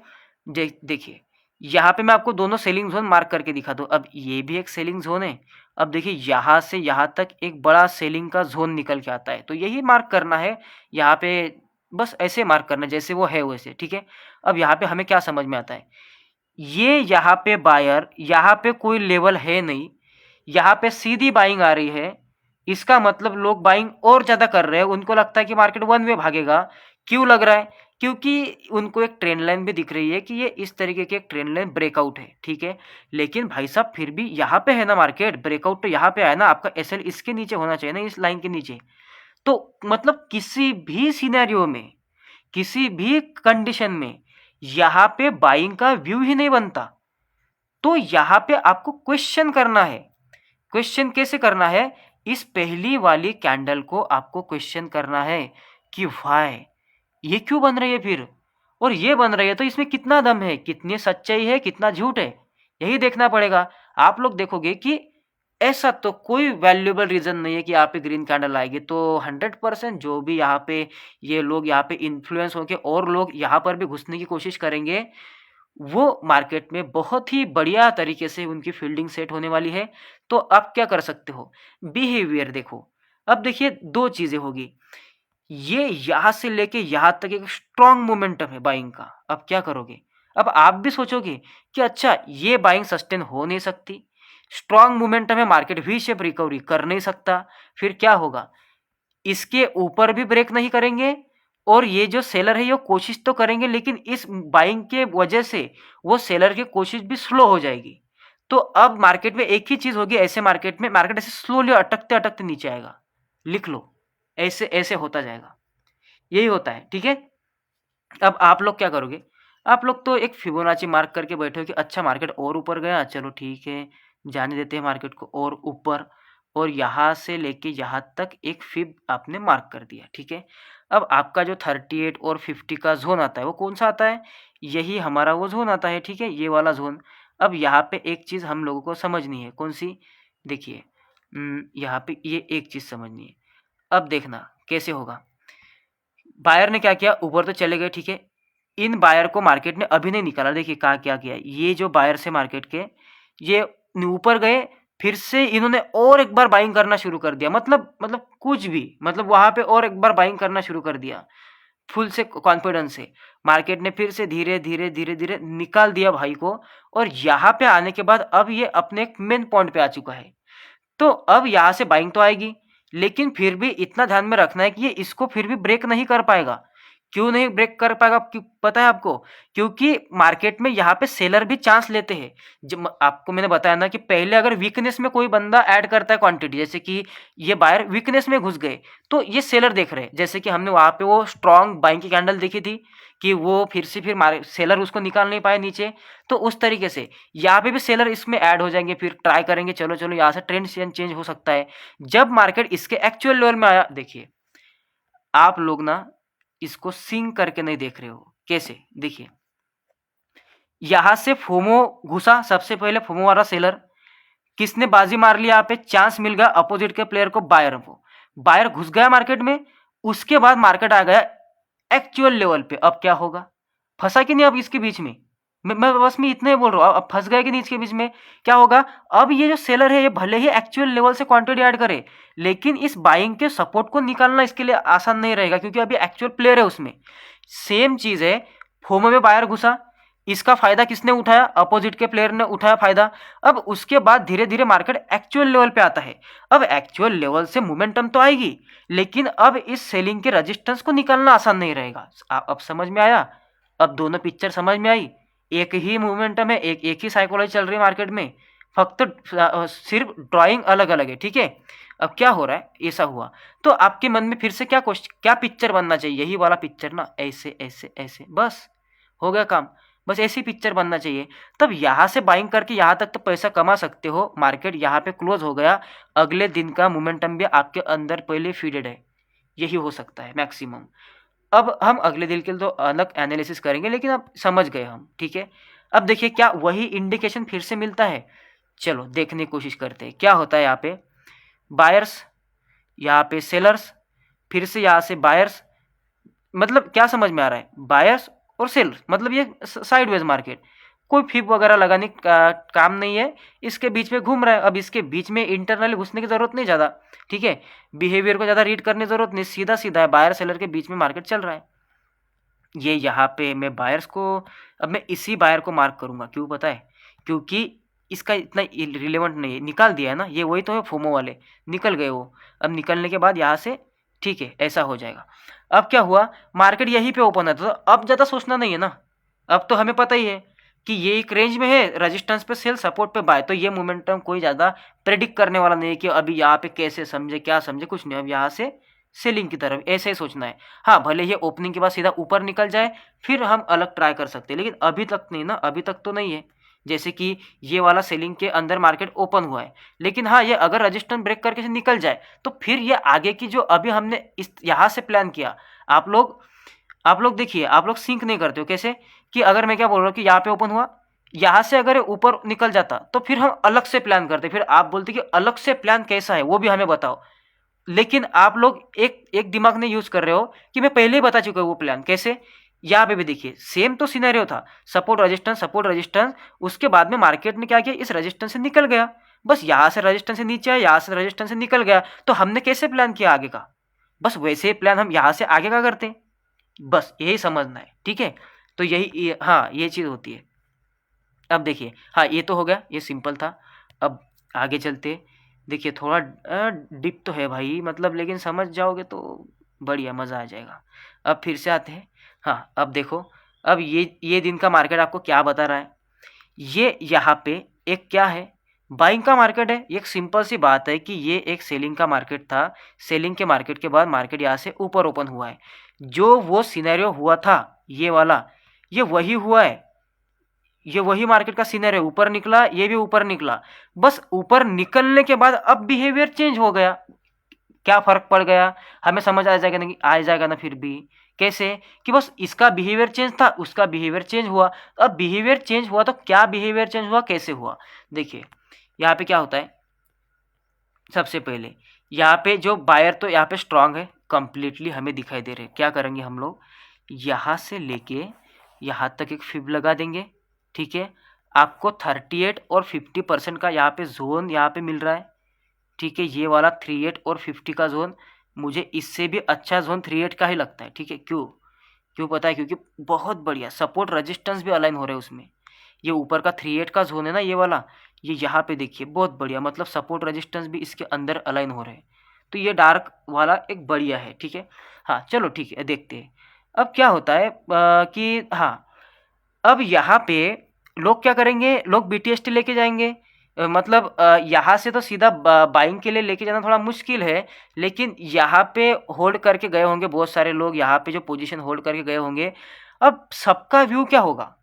देखिए, यहाँ पे मैं आपको दोनों सेलिंग जोन मार्क करके दिखा दूं। अब ये भी एक सेलिंग जोन है, अब देखिए यहाँ से यहाँ तक एक बड़ा सेलिंग का जोन निकल के आता है, तो यही मार्क करना है यहाँ पे, बस ऐसे मार्क करना जैसे वो है वैसे, ठीक है। अब यहाँ पे हमें क्या समझ में आता है, ये यहाँ पे बायर, यहाँ पे कोई लेवल है नहीं, यहाँ पे सीधी बाइंग आ रही है, इसका मतलब लोग बाइंग और ज्यादा कर रहे हैं, उनको लगता है कि मार्केट वन वे भागेगा। क्यों लग रहा है? क्योंकि उनको एक ट्रेंड लाइन भी दिख रही है कि ये इस तरीके की एक ट्रेंड लाइन ब्रेकआउट है, ठीक है। लेकिन भाई साहब फिर भी यहाँ पे है ना मार्केट, ब्रेकआउट तो यहाँ पे आया ना, आपका एसएल इसके नीचे होना चाहिए ना, इस लाइन के नीचे। तो मतलब किसी भी सिनेरियो में, किसी भी कंडीशन में यहाँ पे बाइंग का व्यू ही नहीं बनता। तो यहाँ पे आपको क्वेश्चन करना है। क्वेश्चन कैसे करना है? इस पहली वाली कैंडल को आपको क्वेश्चन करना है कि वाई ये क्यों बन रही है फिर, और ये बन रही है तो इसमें कितना दम है, कितनी सच्चाई है, कितना झूठ है, यही देखना पड़ेगा। आप लोग देखोगे कि ऐसा तो कोई वैल्यूएबल रीजन नहीं है कि यहाँ पे ग्रीन कैंडल आएगी, तो 100% जो भी यहाँ पे ये लोग यहाँ पे इन्फ्लुएंस होके और लोग यहाँ पर भी घुसने की कोशिश करेंगे, वो मार्केट में बहुत ही बढ़िया तरीके से उनकी फील्डिंग सेट होने वाली है। तो आप क्या कर सकते हो? बिहेवियर देखो। अब देखिए दो चीजें होगी, ये यहां से लेके यहां तक एक स्ट्रॉन्ग मोमेंटम है बाइंग का। अब क्या करोगे? अब आप भी सोचोगे कि अच्छा ये बाइंग सस्टेन हो नहीं सकती, स्ट्रॉन्ग मोमेंटम है, मार्केट वी शेप रिकवरी कर नहीं सकता। फिर क्या होगा? इसके ऊपर भी ब्रेक नहीं करेंगे, और ये जो सेलर है ये कोशिश तो करेंगे, लेकिन इस बाइंग के वजह से वो सेलर की कोशिश भी स्लो हो जाएगी। तो अब मार्केट में एक ही चीज होगी, ऐसे मार्केट में मार्केट ऐसे स्लोली अटकते अटकते नीचे आएगा। लिख लो, ऐसे ऐसे होता जाएगा, यही होता है, ठीक है। अब आप लोग क्या करोगे? आप लोग तो एक फिबोनाची मार्क करके बैठे हो कि अच्छा मार्केट और ऊपर गया, चलो ठीक है, जाने देते हैं मार्केट को और ऊपर, और यहाँ से लेके यहाँ तक एक फिब आपने मार्क कर दिया, ठीक है। अब आपका जो 38 और 50 का जोन आता है वो कौन सा आता है? यही हमारा वो जोन आता है, ठीक है, ये वाला जोन। अब यहाँ पे एक चीज़ हम लोगों को समझनी है, कौन सी? देखिए, यहाँ पे ये एक चीज़ समझनी है। अब देखना कैसे होगा। बायर ने क्या किया, ऊपर तो चले गए, ठीक है। इन बायर को मार्केट ने अभी नहीं निकाला, देखिए कहा क्या किया, ये जो बायर से मार्केट के ये ऊपर गए, फिर से इन्होंने और एक बार बाइंग करना शुरू कर दिया, मतलब कुछ भी, मतलब वहां पे और एक बार बाइंग करना शुरू कर दिया फुल से कॉन्फिडेंस से। मार्केट ने फिर से धीरे धीरे धीरे धीरे निकाल दिया भाई को, और यहाँ पे आने के बाद अब ये अपने एक मेन पॉइंट पे आ चुका है। तो अब यहाँ से बाइंग तो आएगी, लेकिन फिर भी इतना ध्यान में रखना है कि ये इसको फिर भी ब्रेक नहीं कर पाएगा। क्यों नहीं ब्रेक कर पाएगा? पता है आपको? क्योंकि मार्केट में यहाँ पे सेलर भी चांस लेते हैं। जब आपको मैंने बताया ना कि पहले अगर वीकनेस में कोई बंदा ऐड करता है क्वांटिटी, जैसे कि ये बायर वीकनेस में घुस गए, तो ये सेलर देख रहे हैं, जैसे कि हमने वहां पे वो स्ट्रॉन्ग बाइंग की कैंडल देखी थी कि वो फिर से फिर सेलर उसको निकाल नहीं पाए नीचे। तो उस तरीके से यहाँ पे भी सेलर इसमें ऐड हो जाएंगे, फिर ट्राई करेंगे, चलो चलो यहाँ से ट्रेंड चेंज हो सकता है। जब मार्केट इसके एक्चुअल लेवल में आया, देखिए आप लोग ना इसको सिंक करके नहीं देख रहे हो। कैसे? देखिए, यहां से फोमो घुसा, सबसे पहले फोमो वाला सेलर, किसने बाजी मार लिया? यहाँ पे चांस मिल गया अपोजिट के प्लेयर को, बायर को। बायर घुस गया मार्केट में, उसके बाद मार्केट आ गया एक्चुअल लेवल पे। अब क्या होगा? फंसा कि नहीं अब इसके बीच में? मैं बस मैं इतना ही बोल रहा हूँ, अब फंस गए कि नहीं इसके बीच में? क्या होगा? अब ये जो सेलर है ये भले ही एक्चुअल लेवल से क्वांटिटी ऐड करे, लेकिन इस बाइंग के सपोर्ट को निकालना इसके लिए आसान नहीं रहेगा, क्योंकि अभी एक्चुअल प्लेयर है उसमें। सेम चीज है, फोमो में बायर घुसा, इसका फायदा किसने उठाया? अपोजिट के प्लेयर ने उठाया फायदा। अब उसके बाद धीरे धीरे मार्केट एक्चुअल लेवल पे आता है। अब एक्चुअल लेवल से मोमेंटम तो आएगी, लेकिन अब इस सेलिंग के रेजिस्टेंस को निकालना आसान नहीं रहेगा। अब समझ में आया? अब दोनों पिक्चर समझ में आई। एक ही मोमेंटम है, एक ही साइकोलॉजी चल रही है मार्केट में, फक्त सिर्फ ड्राइंग अलग अलग है, ठीक है। अब क्या हो रहा है? ऐसा हुआ तो आपके मन में फिर से क्या पिक्चर बनना चाहिए? यही वाला पिक्चर ना, ऐसे ऐसे ऐसे, बस हो गया काम। बस ऐसी पिक्चर बनना चाहिए। तब यहाँ से बाइंग करके यहाँ तक तो पैसा कमा सकते हो। मार्केट यहाँ पे क्लोज हो गया, अगले दिन का मोमेंटम भी आपके अंदर पहले फीडेड है, यही हो सकता है मैक्सिमम। अब हम अगले दिन के लिए तो अलग एनालिसिस करेंगे, लेकिन अब समझ गए हम, ठीक है। अब देखिए क्या वही इंडिकेशन फिर से मिलता है। चलो देखने की कोशिश करते हैं क्या होता है। यहाँ पे बायर्स, यहाँ पे सेलर्स, फिर से यहाँ से बायर्स। मतलब क्या समझ में आ रहा है, बायर्स और सेलर्स, मतलब ये साइडवेज मार्केट, कोई फिप वगैरह लगाने का काम नहीं है, इसके बीच में घूम रहा है। अब इसके बीच में इंटरनली घुसने की जरूरत नहीं ज़्यादा, ठीक है। बिहेवियर को ज़्यादा रीड करने की जरूरत नहीं, सीधा सीधा है, बायर सेलर के बीच में मार्केट चल रहा है। ये यहाँ पे मैं बायर्स को, अब मैं इसी बायर को मार्क करूंगा, क्यों पता है, क्योंकि इसका इतना रिलेवेंट नहीं है, निकाल दिया है ना, ये वही तो है फोमो वाले, निकल गए वो। अब निकलने के बाद यहाँ से ठीक है ऐसा हो जाएगा। अब क्या हुआ, मार्केट यहीं पे ओपन है, तो अब ज़्यादा सोचना नहीं है ना। अब तो हमें पता ही है कि ये एक रेंज में है, रेजिस्टेंस पे सेल, सपोर्ट पे बाय, तो ये मोमेंटम कोई ज़्यादा प्रेडिक्ट करने वाला नहीं है कि अभी यहाँ पे कैसे समझे क्या समझे, कुछ नहीं। अब यहाँ से सेलिंग की तरफ ऐसे ही सोचना है। हाँ भले ये ओपनिंग के बाद सीधा ऊपर निकल जाए, फिर हम अलग ट्राई कर सकते हैं, लेकिन अभी तक नहीं ना, अभी तक तो नहीं है। जैसे कि ये वाला सेलिंग के अंदर मार्केट ओपन हुआ है, लेकिन हाँ ये अगर रजिस्टेंस ब्रेक करके से निकल जाए तो फिर ये आगे की जो अभी हमने इस यहाँ से प्लान किया, आप लोग देखिए, आप लोग सिंक नहीं करते हो कैसे, कि अगर मैं क्या बोल रहा हूँ कि यहाँ पे ओपन हुआ, यहाँ से अगर ऊपर निकल जाता तो फिर हम अलग से प्लान करते, फिर आप बोलते कि अलग से प्लान कैसा है वो भी हमें बताओ। लेकिन आप लोग एक एक दिमाग नहीं यूज कर रहे हो कि मैं पहले ही बता चुका हूँ वो प्लान कैसे। यहाँ पे भी देखिए सेम तो सिनेरियो था, सपोर्ट रेजिस्टेंस सपोर्ट रेजिस्टेंस, उसके बाद में मार्केट ने क्या किया, इस रेजिस्टेंस से निकल गया, बस यहाँ से रेजिस्टेंस से नीचे आया, यहाँ से रेजिस्टेंस से निकल गया, तो हमने कैसे प्लान किया आगे का, बस वैसे ही प्लान हम यहाँ से आगे का करते हैं, बस यही समझना है, ठीक है। तो हाँ ये चीज़ होती है। अब देखिए हाँ ये तो हो गया, ये सिंपल था। अब आगे चलते, देखिए थोड़ा डिप तो है भाई, मतलब लेकिन समझ जाओगे तो बढ़िया मज़ा आ जाएगा। अब फिर से आते हैं, हाँ अब देखो, अब ये दिन का मार्केट आपको क्या बता रहा है, ये यहाँ पे एक क्या है, बाइंग का मार्केट है। एक सिंपल सी बात है कि ये एक सेलिंग का मार्केट था, सेलिंग के मार्केट के बाद मार्केट यहाँ से ऊपर ओपन हुआ है, जो वो सिनेरियो हुआ था ये वाला, ये वही हुआ है, ये वही मार्केट का सीनर है, ऊपर निकला, ये भी ऊपर निकला, बस ऊपर निकलने के बाद अब बिहेवियर चेंज हो गया। क्या फर्क पड़ गया, हमें समझ आ जाएगा ना फिर भी, कैसे, कि बस इसका बिहेवियर चेंज था, उसका बिहेवियर चेंज हुआ। अब बिहेवियर चेंज हुआ तो क्या बिहेवियर चेंज हुआ, कैसे हुआ, देखिए यहाँ पे क्या होता है। सबसे पहले यहाँ पे जो बायर तो यहाँ पे स्ट्रांग है कंप्लीटली, हमें दिखाई दे रहे हैं, क्या करेंगे हम लोग, यहाँ से लेके यहाँ तक एक फिब लगा देंगे, ठीक है। आपको 38 और 50% का यहाँ पे जोन यहाँ पे मिल रहा है, ठीक है। ये वाला 38 और 50 का जोन, मुझे इससे भी अच्छा जोन 38 का ही लगता है, ठीक है। क्यों क्यों पता है, क्योंकि बहुत बढ़िया सपोर्ट रेजिस्टेंस भी अलाइन हो रहे हैं उसमें। ये ऊपर का 38 का जोन है ना ये वाला, ये यहाँ पे देखिए बहुत बढ़िया, मतलब सपोर्ट रेजिस्टेंस भी इसके अंदर अलाइन हो रहे हैं, तो ये डार्क वाला एक बढ़िया है, ठीक है। हाँ चलो ठीक है देखते हैं। अब क्या होता है कि हाँ अब यहाँ पे लोग क्या करेंगे, लोग BTST लेके जाएंगे, मतलब यहाँ से तो सीधा बाइंग के लिए लेके जाना थोड़ा मुश्किल है, लेकिन यहाँ पे होल्ड करके गए होंगे बहुत सारे लोग, यहाँ पे जो पोजीशन होल्ड करके गए होंगे। अब सबका व्यू क्या होगा,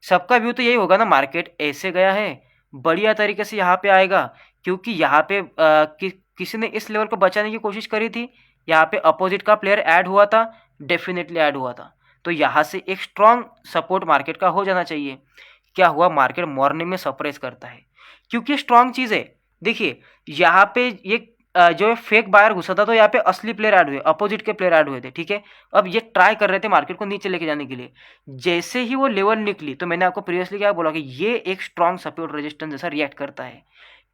सबका व्यू तो यही होगा ना, मार्केट ऐसे गया है, बढ़िया तरीके से यहाँ पे आएगा, क्योंकि यहाँ पे किसी ने इस लेवल को बचाने की कोशिश करी थी, यहाँ पे अपोजिट का प्लेयर ऐड हुआ था, डेफिनेटली ऐड हुआ था, तो यहाँ से एक स्ट्रॉन्ग सपोर्ट मार्केट का हो जाना चाहिए। क्या हुआ, मार्केट मॉर्निंग में सप्रेस करता है, क्योंकि स्ट्रॉन्ग चीज़ है। देखिए यहाँ पे ये जो फेक बायर घुसा था, तो यहाँ पे असली प्लेयर ऐड हुए, अपोजिट के प्लेयर ऐड हुए थे, ठीक है। अब ये ट्राई कर रहे थे मार्केट को नीचे लेके जाने के लिए, जैसे ही वो लेवल निकली तो मैंने आपको प्रीवियसली क्या बोला कि ये एक स्ट्रॉन्ग सपोर्ट रेजिस्टेंस जैसा रिएक्ट करता है।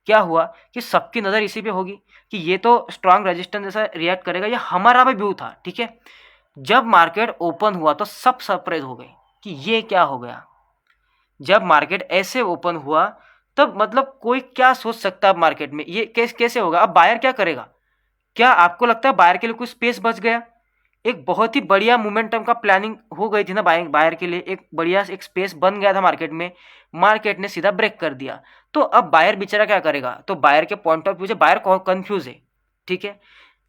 क्या हुआ कि सबकी नज़र इसी पे होगी कि ये तो स्ट्रॉन्ग रेजिस्टेंस जैसा रिएक्ट करेगा, ये हमारा भी व्यू था, ठीक है। जब मार्केट ओपन हुआ तो सब सरप्राइज हो गए कि ये क्या हो गया। जब मार्केट ऐसे ओपन हुआ तब मतलब कोई क्या सोच सकता है मार्केट में ये कैसे होगा। अब बायर क्या करेगा, क्या आपको लगता है बायर के लिए कुछ स्पेस बच गया, एक बहुत ही बढ़िया मोमेंटम का प्लानिंग हो गई थी ना बायर के लिए, एक बढ़िया एक स्पेस बन गया था मार्केट में, मार्केट ने सीधा ब्रेक कर दिया। तो अब बायर बेचारा क्या करेगा, तो बायर के पॉइंट ऑफ व्यू से बायर कंफ्यूज है, ठीक है।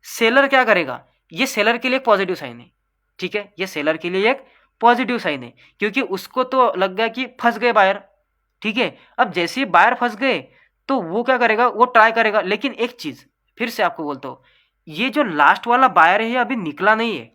सेलर क्या करेगा, ये सेलर के लिए एक पॉजिटिव साइन है, ठीक है, ये सेलर के लिए एक पॉजिटिव साइन है, क्योंकि उसको तो लग गया कि फंस गए बायर, ठीक है। अब जैसे ही बायर फंस गए तो वो क्या करेगा, वो ट्राई करेगा। लेकिन एक चीज फिर से आपको बोलता हूँ, ये जो लास्ट वाला बायर है अभी निकला नहीं है,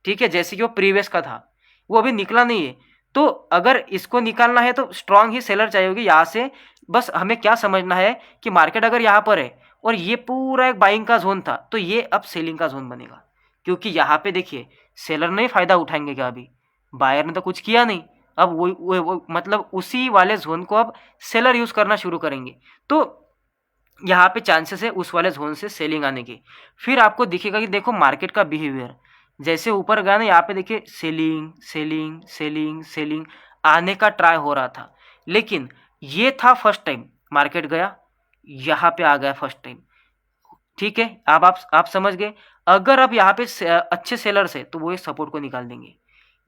ठीक है, जैसे कि वो प्रीवियस का था वो अभी निकला नहीं है। तो अगर इसको निकालना है तो स्ट्रांग ही सेलर चाहिए होगी यहाँ से। बस हमें क्या समझना है कि मार्केट अगर यहाँ पर है और ये पूरा एक बाइंग का जोन था तो ये अब सेलिंग का जोन बनेगा, क्योंकि यहाँ पे देखिए सेलर ने फायदा उठाएंगे क्या, अभी बायर ने तो कुछ किया नहीं। अब वो मतलब उसी वाले जोन को अब सेलर यूज करना शुरू करेंगे, तो यहाँ पे चांसेस है उस वाले जोन से सेलिंग आने की। फिर आपको दिखेगा कि देखो मार्केट का बिहेवियर जैसे ऊपर गया ना, यहाँ पे देखिए सेलिंग सेलिंग सेलिंग सेलिंग आने का ट्राई हो रहा था। लेकिन ये था फर्स्ट टाइम मार्केट गया, यहाँ पे आ गया फर्स्ट टाइम, ठीक है। अब आप समझ गए। अगर अब यहाँ पे अच्छे सेलर्स है तो वो इस सपोर्ट को निकाल देंगे,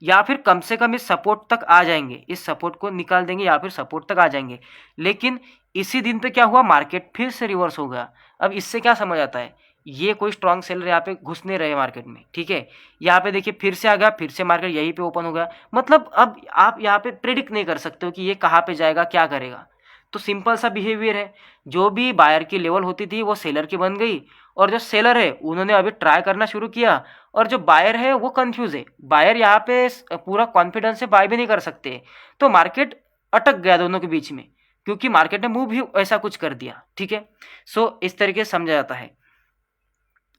या फिर कम से कम इस सपोर्ट तक आ जाएंगे, इस सपोर्ट को निकाल देंगे या फिर सपोर्ट तक आ जाएंगे। लेकिन इसी दिन पे क्या हुआ, मार्केट फिर से रिवर्स हो गया। अब इससे क्या समझ आता है, ये कोई स्ट्रांग सेलर यहाँ पे घुस नहीं रहे मार्केट में, ठीक है। यहाँ पे देखिए फिर से आ गया, फिर से मार्केट यहीं पे ओपन हो गया। मतलब अब आप यहाँ पे प्रिडिक्ट नहीं कर सकते हो कि ये कहाँ पे जाएगा, क्या करेगा। तो सिंपल सा बिहेवियर है, जो भी बायर की लेवल होती थी वो सेलर की बन गई, और जो सेलर है उन्होंने अभी ट्राई करना शुरू किया, और जो बायर है वो कंफ्यूज है। बायर यहाँ पे पूरा कॉन्फिडेंस से बाय भी नहीं कर सकते, तो मार्केट अटक गया दोनों के बीच में, क्योंकि मार्केट ने मूव भी ऐसा कुछ कर दिया, ठीक है। सो इस तरीके से समझा जाता है।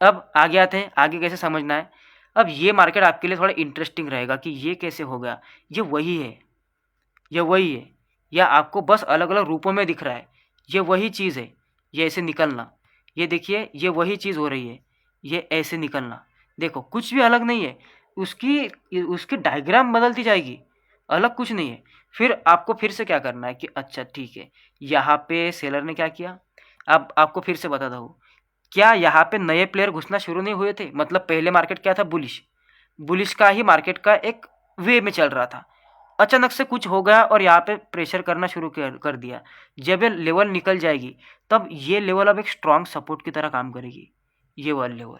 अब आगे आते हैं, आगे कैसे समझना है। अब ये मार्केट आपके लिए थोड़ा इंटरेस्टिंग रहेगा कि ये कैसे हो गया, ये वही है, ये वही है, या आपको बस अलग अलग रूपों में दिख रहा है। ये वही चीज़ है, ये ऐसे निकलना, ये देखिए ये वही चीज़ हो रही है, ये ऐसे निकलना। देखो कुछ भी अलग नहीं है, उसकी उसकी डायग्राम बदलती जाएगी, अलग कुछ नहीं है। फिर आपको फिर से क्या करना है कि अच्छा ठीक है, यहाँ पे सेलर ने क्या किया। अब आपको फिर से बताता हूँ, क्या यहाँ पे नए प्लेयर घुसना शुरू नहीं हुए थे। मतलब पहले मार्केट क्या था, बुलिश, बुलिश का ही मार्केट का एक वे में चल रहा था। अचानक से कुछ हो गया और यहाँ पे प्रेशर करना शुरू कर दिया। जब ये लेवल निकल जाएगी तब ये लेवल अब एक स्ट्रांग सपोर्ट की तरह काम करेगी, ये वाली लेवल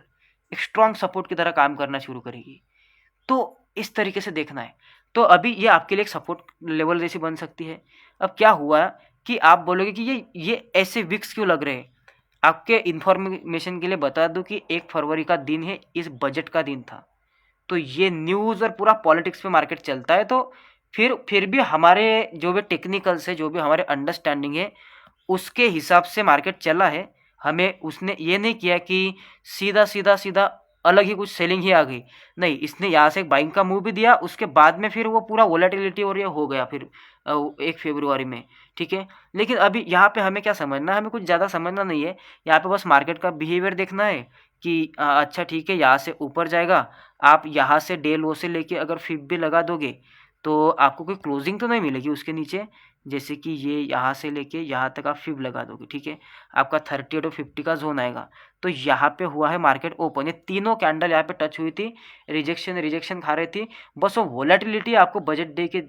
एक स्ट्रांग सपोर्ट की तरह काम करना शुरू करेगी। तो इस तरीके से देखना है। तो अभी ये आपके लिए एक सपोर्ट लेवल जैसी बन सकती है। अब क्या हुआ कि आप बोलोगे कि ये ऐसे विक्स क्यों लग रहे हैं। आपके इंफॉर्मेशन के लिए बता दूं कि 1 फरवरी का दिन है, इस बजट का दिन था। तो ये न्यूज़ और पूरा पॉलिटिक्स पे मार्केट चलता है, तो फिर भी हमारे जो भी टेक्निकल्स है, जो भी हमारे अंडरस्टैंडिंग है, उसके हिसाब से मार्केट चला है। हमें उसने ये नहीं किया कि सीधा सीधा सीधा अलग ही कुछ सेलिंग ही आ गई, नहीं, इसने यहाँ से एक बाइंग का मूव भी दिया, उसके बाद में फिर वो पूरा वोलेटिलिटी और ये हो गया फिर 1 फरवरी में, ठीक है। लेकिन अभी यहाँ पे हमें क्या समझना है, हमें कुछ ज़्यादा समझना नहीं है। यहाँ पे बस मार्केट का बिहेवियर देखना है कि अच्छा ठीक है, यहाँ से ऊपर जाएगा। आप यहाँ से डे लो से लेके अगर फिब भी लगा दोगे तो आपको कोई क्लोजिंग तो नहीं मिलेगी उसके नीचे। जैसे कि ये यहाँ से लेके यहाँ तक आप फिब लगा दोगे, ठीक है, आपका 30 और 50 का जोन आएगा। तो यहाँ पे हुआ है मार्केट ओपन, ये तीनों कैंडल यहाँ पे टच हुई थी, रिजेक्शन खा रही थी। बस वो वोलेटिलिटी आपको बजट डे के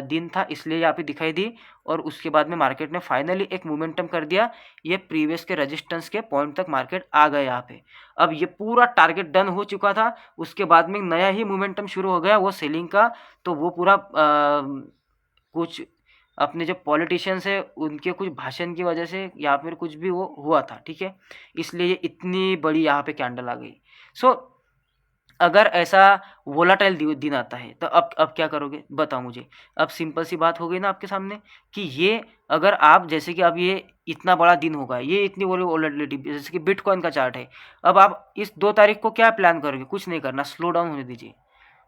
दिन था इसलिए यहाँ पे दिखाई दी, और उसके बाद में मार्केट ने फाइनली एक मोमेंटम कर दिया। ये प्रीवियस के रेजिस्टेंस के पॉइंट तक मार्केट आ गया यहाँ पे। अब ये पूरा टारगेट डन हो चुका था, उसके बाद में नया ही मोमेंटम शुरू हो गया वो सेलिंग का। तो वो पूरा कुछ अपने जो पॉलिटिशियंस है उनके कुछ भाषण की वजह से या फिर कुछ भी वो हुआ था, ठीक है, इसलिए ये इतनी बड़ी यहाँ पे कैंडल आ गई। सो अगर ऐसा वोलाटाइल दिन आता है तो अब क्या करोगे बताओ मुझे। अब सिंपल सी बात हो गई ना आपके सामने कि ये अगर आप जैसे कि अब ये इतना बड़ा दिन होगा, ये इतनी बड़ी वोलेटिलिटी, जैसे कि बिटकॉइन का चार्ट है। अब आप इस 2 तारीख को क्या प्लान करोगे, कुछ नहीं करना, स्लो डाउन होने दीजिए,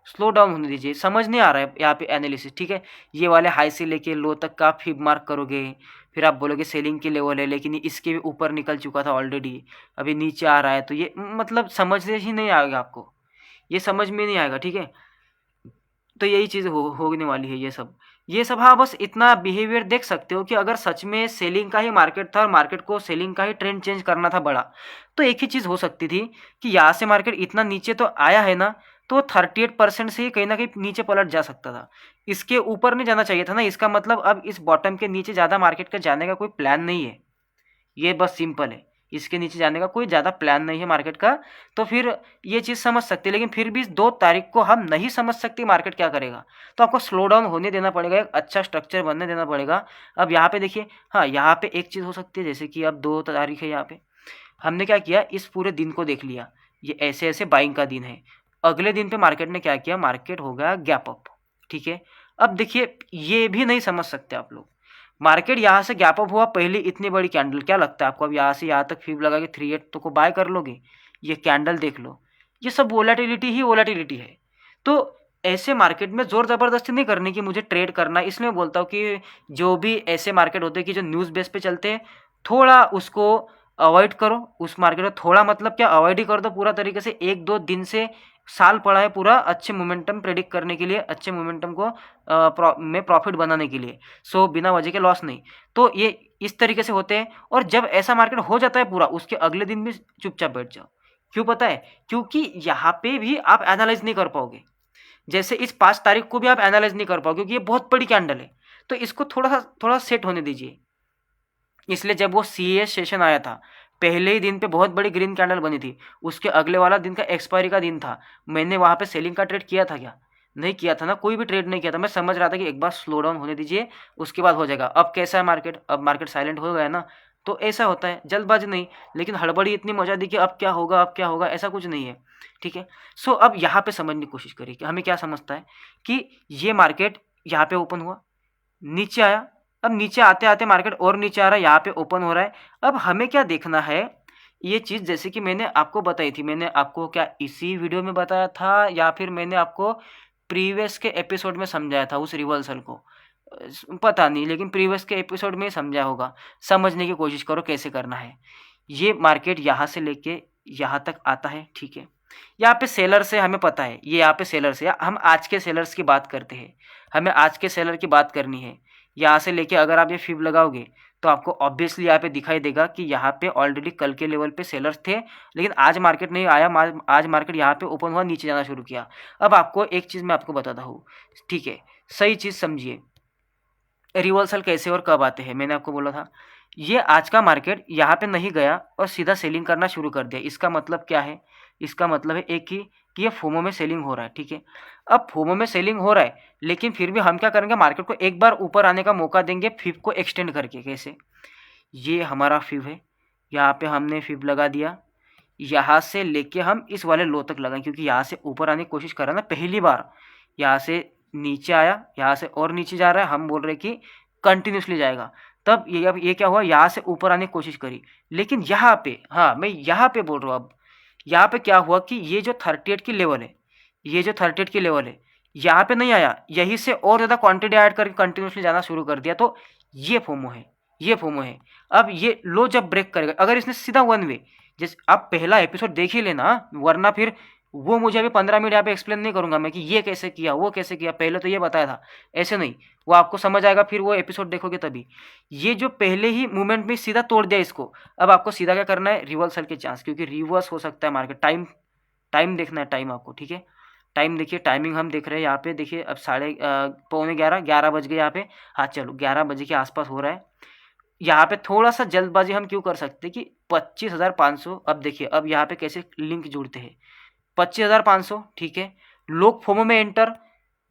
स्लो डाउन होने दीजिए। समझ नहीं आ रहा है यहाँ पे एनालिसिस, ठीक है। ये वाले हाई से लेके लो तक का फिब मार्क करोगे, फिर आप बोलोगे सेलिंग की लेवल है, लेकिन ये इसके भी ऊपर निकल चुका था ऑलरेडी, अभी नीचे आ रहा है। तो ये मतलब समझने ही नहीं आएगा आपको, ये समझ में नहीं आएगा, ठीक है। तो यही चीज़ होने वाली है ये सब हाँ, बस इतना बिहेवियर देख सकते हो कि अगर सच में सेलिंग का ही मार्केट था और मार्केट को सेलिंग का ही ट्रेंड चेंज करना था बड़ा, तो एक ही चीज़ हो सकती थी कि यहाँ से मार्केट इतना नीचे तो आया है ना, तो 38% से ही कहीं ना कहीं नीचे पलट जा सकता था, इसके ऊपर नहीं जाना चाहिए था ना। इसका मतलब अब इस बॉटम के नीचे ज़्यादा मार्केट का जाने का कोई प्लान नहीं है, ये बस सिंपल है। इसके नीचे जाने का कोई ज़्यादा प्लान नहीं है मार्केट का, तो फिर ये चीज़ समझ सकते हैं। लेकिन फिर भी 2 तारीख को हम नहीं समझ सकते मार्केट क्या करेगा, तो आपको स्लो डाउन होने देना पड़ेगा, एक अच्छा स्ट्रक्चर बनने देना पड़ेगा। अब यहाँ पे देखिए, हाँ यहाँ पे एक चीज़ हो सकती है, जैसे कि अब 2 तारीख है, यहाँ पे हमने क्या किया, इस पूरे दिन को देख लिया, ये ऐसे ऐसे बाइंग का दिन है। अगले दिन पे मार्केट ने क्या किया, मार्केट हो गया गैप अप, ठीक है। अब देखिए ये भी नहीं समझ सकते आप लोग, मार्केट यहाँ से गैप अप हुआ, पहले इतनी बड़ी कैंडल, क्या लगता है आपको अब यहाँ से यहाँ तक फीब लगा के 38 तो को बाय कर लोगे? ये कैंडल देख लो, ये सब वोलेटिलिटी ही वोलेटिलिटी है। तो ऐसे मार्केट में जोर ज़बरदस्ती नहीं करने की मुझे ट्रेड करना है, इसलिए मैं बोलता हूँ कि जो भी ऐसे मार्केट होते हैं कि जो न्यूज़ बेस पे चलते हैं, थोड़ा उसको अवॉइड करो। उस मार्केट में थोड़ा मतलब क्या, अवॉइड ही कर दो पूरा तरीके से। 1-2 दिन से साल पड़ा है पूरा अच्छे मोमेंटम प्रेडिक्ट करने के लिए, अच्छे मोमेंटम को में प्रॉफिट बनाने के लिए, सो बिना वजह के लॉस नहीं। तो ये इस तरीके से होते हैं। और जब ऐसा मार्केट हो जाता है पूरा, उसके अगले दिन भी चुपचाप बैठ जाओ। क्यों पता है? क्योंकि यहाँ पे भी आप एनालाइज नहीं कर पाओगे, जैसे इस 5 तारीख को भी आप एनालाइज नहीं कर पाओगे, क्योंकि ये बहुत बड़ी कैंडल है। तो इसको थोड़ा सेट होने दीजिए। इसलिए जब वो CES सेशन आया था, पहले ही दिन पे बहुत बड़ी ग्रीन कैंडल बनी थी, उसके अगले वाला दिन का एक्सपायरी का दिन था, मैंने वहाँ पे सेलिंग का ट्रेड किया था क्या? नहीं किया था ना, कोई भी ट्रेड नहीं किया था। मैं समझ रहा था कि एक बार स्लो डाउन होने दीजिए, उसके बाद हो जाएगा। अब कैसा है मार्केट, अब मार्केट साइलेंट हो गया ना, तो ऐसा होता है, जल्दबाजी नहीं, लेकिन हड़बड़ी इतनी मचा दी कि अब क्या होगा, अब क्या होगा, ऐसा कुछ नहीं है, ठीक है। सो अब यहाँ पे समझने की कोशिश करिए कि हमें क्या समझता है कि ये मार्केट यहाँ पे ओपन हुआ, नीचे आया, अब नीचे आते आते मार्केट और नीचे आ रहा है, यहाँ पे ओपन हो रहा है। अब हमें क्या देखना है, ये चीज़ जैसे कि मैंने आपको बताई थी, मैंने आपको क्या इसी वीडियो में बताया था या फिर मैंने आपको प्रीवियस के एपिसोड में समझाया था उस रिवर्सल को, पता नहीं, लेकिन प्रीवियस के एपिसोड में समझा होगा। समझने की कोशिश करो कैसे करना है। ये मार्केट यहाँ से लेके यहाँ तक आता है, ठीक है। यहाँ पे सेलर से हमें पता है, ये यहाँ पे सेलर से, हम आज के सेलर्स की बात करते हैं, हमें आज के सेलर की बात करनी है। यहाँ से लेके अगर आप ये फिब लगाओगे तो आपको ऑब्वियसली यहाँ पे दिखाई देगा कि यहाँ पे ऑलरेडी कल के लेवल पे सेलर्स थे, लेकिन आज मार्केट नहीं आया, आज मार्केट यहाँ पे ओपन हुआ, नीचे जाना शुरू किया। अब आपको एक चीज़ मैं आपको बताता हूँ, ठीक है, सही चीज़ समझिए। रिवर्सल कैसे और कब आते हैं, मैंने आपको बोला था, ये आज का मार्केट यहाँ पे नहीं गया और सीधा सेलिंग करना शुरू कर दिया। इसका मतलब क्या है? इसका मतलब है एक ही कि ये फोमो में सेलिंग हो रहा है, ठीक है। अब फोमो में सेलिंग हो रहा है, लेकिन फिर भी हम क्या करेंगे, मार्केट को एक बार ऊपर आने का मौका देंगे फिब को एक्सटेंड करके। कैसे? ये हमारा फिब है, यहाँ पे हमने फिब लगा दिया, यहाँ से लेके हम इस वाले लो तक लगाएं, क्योंकि यहाँ से ऊपर आने की कोशिश कर रहा है ना पहली बार, यहाँ से नीचे आया, यहाँ से और नीचे जा रहा है, हम बोल रहे कि कंटिन्यूसली जाएगा। तब ये अब ये क्या हुआ, यहाँ से ऊपर आने की कोशिश करी, लेकिन यहाँ पे, हाँ मैं यहाँ पे बोल रहा हूँ, अब यहाँ पे क्या हुआ कि ये जो 38 की लेवल है, ये जो 38 की लेवल है, यहाँ पे नहीं आया, यहीं से और ज़्यादा क्वांटिटी ऐड करके कंटिन्यूसली जाना शुरू कर दिया। तो ये फोमो है, ये फोमो है। अब ये लो जब ब्रेक करेगा, अगर इसने सीधा वन वे, जैसे आप पहला एपिसोड देख ही लेना, वरना फिर वो मुझे अभी 15 मिनट यहाँ पे एक्सप्लेन नहीं करूंगा मैं कि ये कैसे किया, वो कैसे किया, पहले तो ये बताया था, ऐसे नहीं, वो आपको समझ आएगा, फिर वो एपिसोड देखोगे तभी। ये जो पहले ही मूवमेंट में सीधा तोड़ दिया इसको, अब आपको सीधा क्या करना है, रिवर्सल के चांस, क्योंकि रिवर्स हो सकता है मार्केट। टाइम देखना है, टाइम आपको, ठीक है। टाइम देखिए, टाइमिंग हम देख रहे हैं यहाँ पे, देखिए अब 11:15 बज गए यहाँ पे, हाँ चलो 11 बजे के आसपास हो रहा है। यहाँ पे थोड़ा सा जल्दबाजी हम क्यों कर सकते हैं कि 25,500, अब देखिए अब यहाँ पे कैसे लिंक जुड़ते हैं, 25,500, ठीक है। लोग फोमो में एंटर,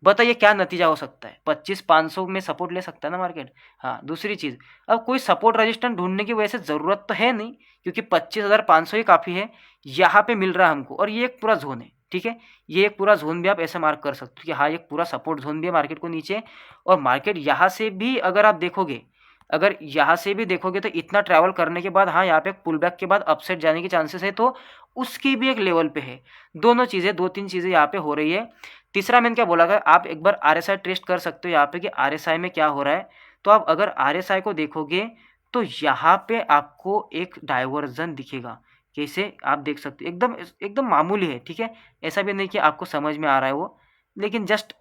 बताइए क्या नतीजा हो सकता है, 25,500 में सपोर्ट ले सकता है ना मार्केट। हाँ दूसरी चीज़, अब कोई सपोर्ट रजिस्टेंस ढूंढने की वैसे ज़रूरत तो है नहीं, क्योंकि 25,500 ही काफ़ी है, यहाँ पे मिल रहा है हमको, और ये एक पूरा जोन है, ठीक है। ये एक पूरा जोन भी आप ऐसे मार्क कर सकते हो कि हाँ एक पूरा सपोर्ट जोन भी है मार्केट को नीचे। और मार्केट यहाँ से भी अगर आप देखोगे, अगर यहाँ से भी देखोगे तो इतना ट्रैवल करने के बाद, हाँ यहाँ पे पुल बैक के बाद अपसेट जाने के चांसेस है, तो उसकी भी एक लेवल पे है। दोनों चीज़ें, 2-3 चीज़ें यहाँ पे हो रही है। तीसरा मैंने क्या बोला था, आप एक बार RSI टेस्ट कर सकते हो यहाँ पे कि RSI में क्या हो रहा है। तो आप अगर RSI को देखोगे तो यहाँ पे आपको एक डाइवर्जन दिखेगा। कैसे? आप देख सकते हो, एकदम एकदम मामूली है, ठीक है। ऐसा भी नहीं कि आपको समझ में आ रहा है वो, लेकिन जस्ट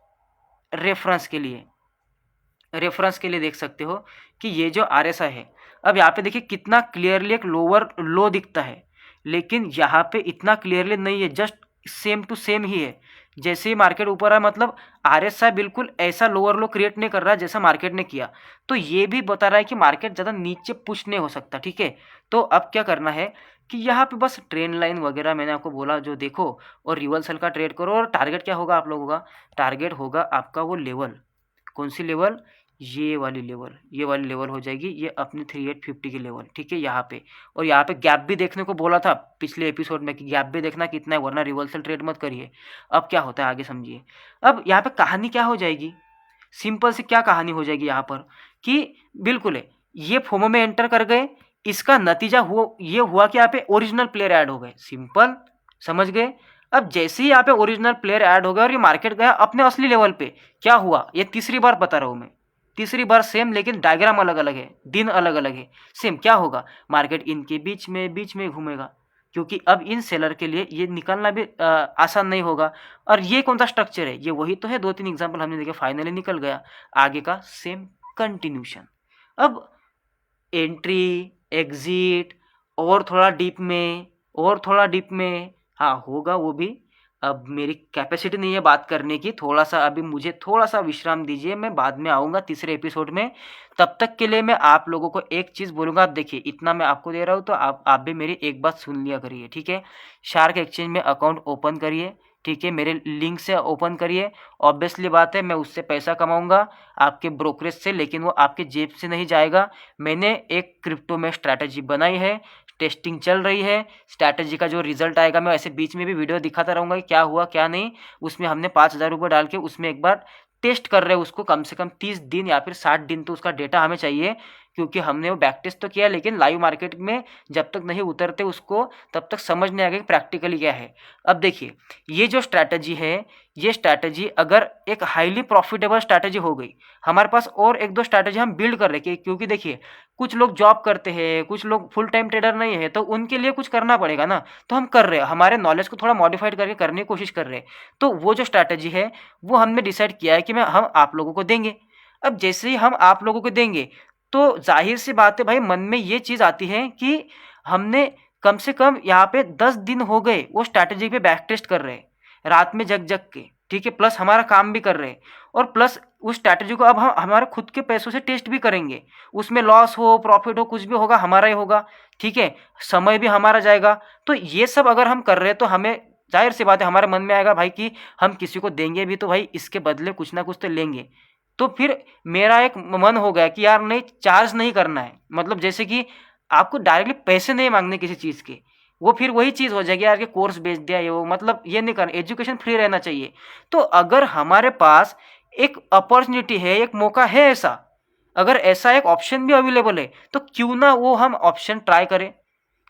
रेफरेंस के लिए देख सकते हो कि ये जो RSI है, अब यहाँ पे देखिए कितना क्लियरली एक लोअर लो दिखता है, लेकिन यहाँ पे इतना क्लियरली नहीं है, जस्ट सेम टू सेम ही है। जैसे ही मार्केट ऊपर आया मतलब RSI बिल्कुल ऐसा लोअर लो क्रिएट नहीं कर रहा है जैसा मार्केट ने किया, तो ये भी बता रहा है कि मार्केट ज़्यादा नीचे पुश नहीं हो सकता। ठीक है, तो अब क्या करना है कि यहाँ पे बस ट्रेंड लाइन वगैरह मैंने आपको बोला जो देखो, और रिवर्सल का ट्रेड करो। और टारगेट क्या होगा आप लोगों का, टारगेट होगा आपका वो लेवल, कौन सी लेवल, ये वाली लेवल हो जाएगी, ये अपनी 3850 की लेवल। ठीक है, यहाँ पे, और यहाँ पे गैप भी देखने को बोला था पिछले एपिसोड में कि गैप भी देखना कितना है, वरना रिवर्सल ट्रेड मत करिए। अब क्या होता है आगे समझिए। अब यहाँ पे कहानी क्या हो जाएगी, सिंपल सी क्या कहानी हो जाएगी यहाँ पर कि बिल्कुल है, ये फोमो में एंटर कर गए, इसका नतीजा ये हुआ कि यहाँ पे ओरिजिनल प्लेयर ऐड हो गए। सिंपल, समझ गए। अब जैसे ही यहाँ पे ओरिजिनल प्लेयर ऐड हो गया और ये मार्केट गया अपने असली लेवल पे, क्या हुआ, ये तीसरी बार बता रहा हूँ मैं, तीसरी बार सेम, लेकिन डायग्राम अलग अलग है, दिन अलग अलग है। सेम क्या होगा, मार्केट इनके बीच में घूमेगा, क्योंकि अब इन सेलर के लिए ये निकलना भी आसान नहीं होगा। और ये कौन सा स्ट्रक्चर है, ये वही तो है, 2-3 एग्जांपल हमने देखे, फाइनली निकल गया। आगे का सेम कंटिन्यूशन। अब एंट्री एग्जिट और थोड़ा डीप में, और थोड़ा डीप में, हाँ होगा वो भी। अब मेरी कैपेसिटी नहीं है बात करने की, थोड़ा सा अभी मुझे थोड़ा सा विश्राम दीजिए, मैं बाद में आऊँगा तीसरे एपिसोड में। तब तक के लिए मैं आप लोगों को एक चीज़ बोलूँगा, आप देखिए इतना मैं आपको दे रहा हूँ तो आप भी मेरी एक बात सुन लिया करिए। ठीक है, शार्क एक्सचेंज में अकाउंट ओपन करिए। ठीक है, मेरे लिंक से ओपन करिए। ऑब्वियसली बात है मैं उससे पैसा कमाऊंगा आपके ब्रोकरेज से, लेकिन वो आपके जेब से नहीं जाएगा। मैंने एक क्रिप्टो में स्ट्रैटेजी बनाई है, टेस्टिंग चल रही है, स्ट्रैटेजी का जो रिजल्ट आएगा मैं ऐसे बीच में भी वीडियो दिखाता रहूँगा कि क्या हुआ क्या नहीं। उसमें हमने 5,000 रुपये डाल के उसमें एक बार टेस्ट कर रहे हैं उसको, कम से कम 30 दिन या फिर 60 दिन तो उसका डेटा हमें चाहिए, क्योंकि हमने वो बैक टेस्ट तो किया, लेकिन लाइव मार्केट में जब तक नहीं उतरते उसको तब तक समझ नहीं आएगा कि प्रैक्टिकली क्या है। अब देखिए ये जो स्ट्रैटेजी है, ये स्ट्रैटेजी अगर एक हाईली प्रॉफिटेबल स्ट्रैटेजी हो गई, हमारे पास और एक दो स्ट्रैटेजी हम बिल्ड कर रहे हैं, क्योंकि देखिए कुछ लोग जॉब करते हैं, कुछ लोग फुल टाइम ट्रेडर नहीं है, तो उनके लिए कुछ करना पड़ेगा ना, तो हम कर रहे हैं, हमारे नॉलेज को थोड़ा मॉडिफाइड करके करने की कोशिश कर रहे हैं। तो वो जो स्ट्रैटेजी है वो हमने डिसाइड किया है कि हम आप लोगों को देंगे। अब जैसे ही हम आप लोगों को देंगे तो जाहिर सी बात है भाई, मन में ये चीज़ आती है कि हमने कम से कम यहाँ पे 10 दिन हो गए वो स्ट्रैटेजी पे बैक टेस्ट कर रहे हैं, रात में जग जग के। ठीक है, प्लस हमारा काम भी कर रहे हैं, और प्लस उस स्ट्रैटेजी को अब हम हमारे खुद के पैसों से टेस्ट भी करेंगे। उसमें लॉस हो प्रॉफिट हो कुछ भी होगा हमारा ही होगा। ठीक है, समय भी हमारा जाएगा। तो ये सब अगर हम कर रहे हैं तो हमें जाहिर सी बात है हमारे मन में आएगा भाई कि हम किसी को देंगे भी तो भाई इसके बदले कुछ ना कुछ तो लेंगे। तो फिर मेरा एक मन हो गया कि यार नहीं, चार्ज नहीं करना है, मतलब जैसे कि आपको डायरेक्टली पैसे नहीं मांगने किसी चीज़ के, वो फिर वही चीज़ हो जाएगी यार कि कोर्स बेच दिया ये वो, मतलब ये नहीं करना, एजुकेशन फ्री रहना चाहिए। तो अगर हमारे पास एक अपॉर्चुनिटी है, एक मौका है ऐसा, अगर ऐसा एक ऑप्शन भी अवेलेबल है तो क्यों ना वो हम ऑप्शन ट्राई करें।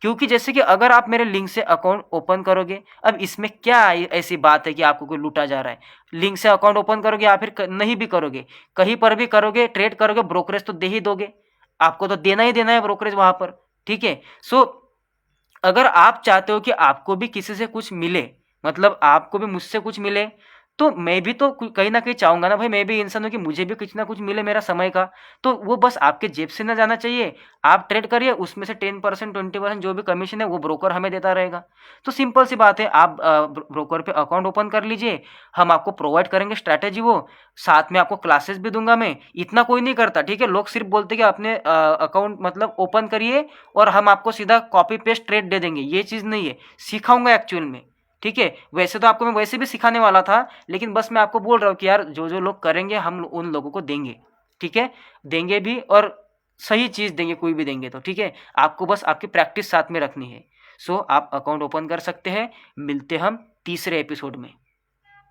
क्योंकि जैसे कि अगर आप मेरे लिंक से अकाउंट ओपन करोगे, अब इसमें क्या ऐसी बात है कि आपको कोई लूटा जा रहा है, लिंक से अकाउंट ओपन करोगे या फिर नहीं भी करोगे, कहीं पर भी करोगे ट्रेड करोगे, ब्रोकरेज तो दे ही दोगे, आपको तो देना ही देना है ब्रोकरेज वहां पर। ठीक है, सो अगर आप चाहते हो कि आपको भी किसी से कुछ मिले, मतलब आपको भी मुझसे कुछ मिले, तो मैं भी तो कहीं ना कहीं चाहूंगा ना भाई, मैं भी इंसान हूं कि मुझे भी कुछ ना कुछ मिले मेरा समय का। तो वो बस आपके जेब से ना जाना चाहिए, आप ट्रेड करिए, उसमें से 10% 20% जो भी कमीशन है वो ब्रोकर हमें देता रहेगा। तो सिंपल सी बात है, आप ब्रोकर पे अकाउंट ओपन कर लीजिए, हम आपको प्रोवाइड करेंगे स्ट्रैटेजी, वो साथ में आपको क्लासेस भी दूंगा मैं। इतना कोई नहीं करता, ठीक है, लोग सिर्फ बोलते कि अपने अकाउंट मतलब ओपन करिए और हम आपको सीधा कॉपी पेस्ट ट्रेड दे देंगे, ये चीज़ नहीं है, सिखाऊंगा एक्चुअल में। ठीक है, वैसे तो आपको मैं वैसे भी सिखाने वाला था, लेकिन बस मैं आपको बोल रहा हूँ कि यार जो जो लोग करेंगे हम उन लोगों को देंगे। ठीक है, देंगे भी और सही चीज़ देंगे, कोई भी देंगे तो। ठीक है, आपको बस आपकी प्रैक्टिस साथ में रखनी है। सो आप अकाउंट ओपन कर सकते हैं। मिलते हम तीसरे एपिसोड में।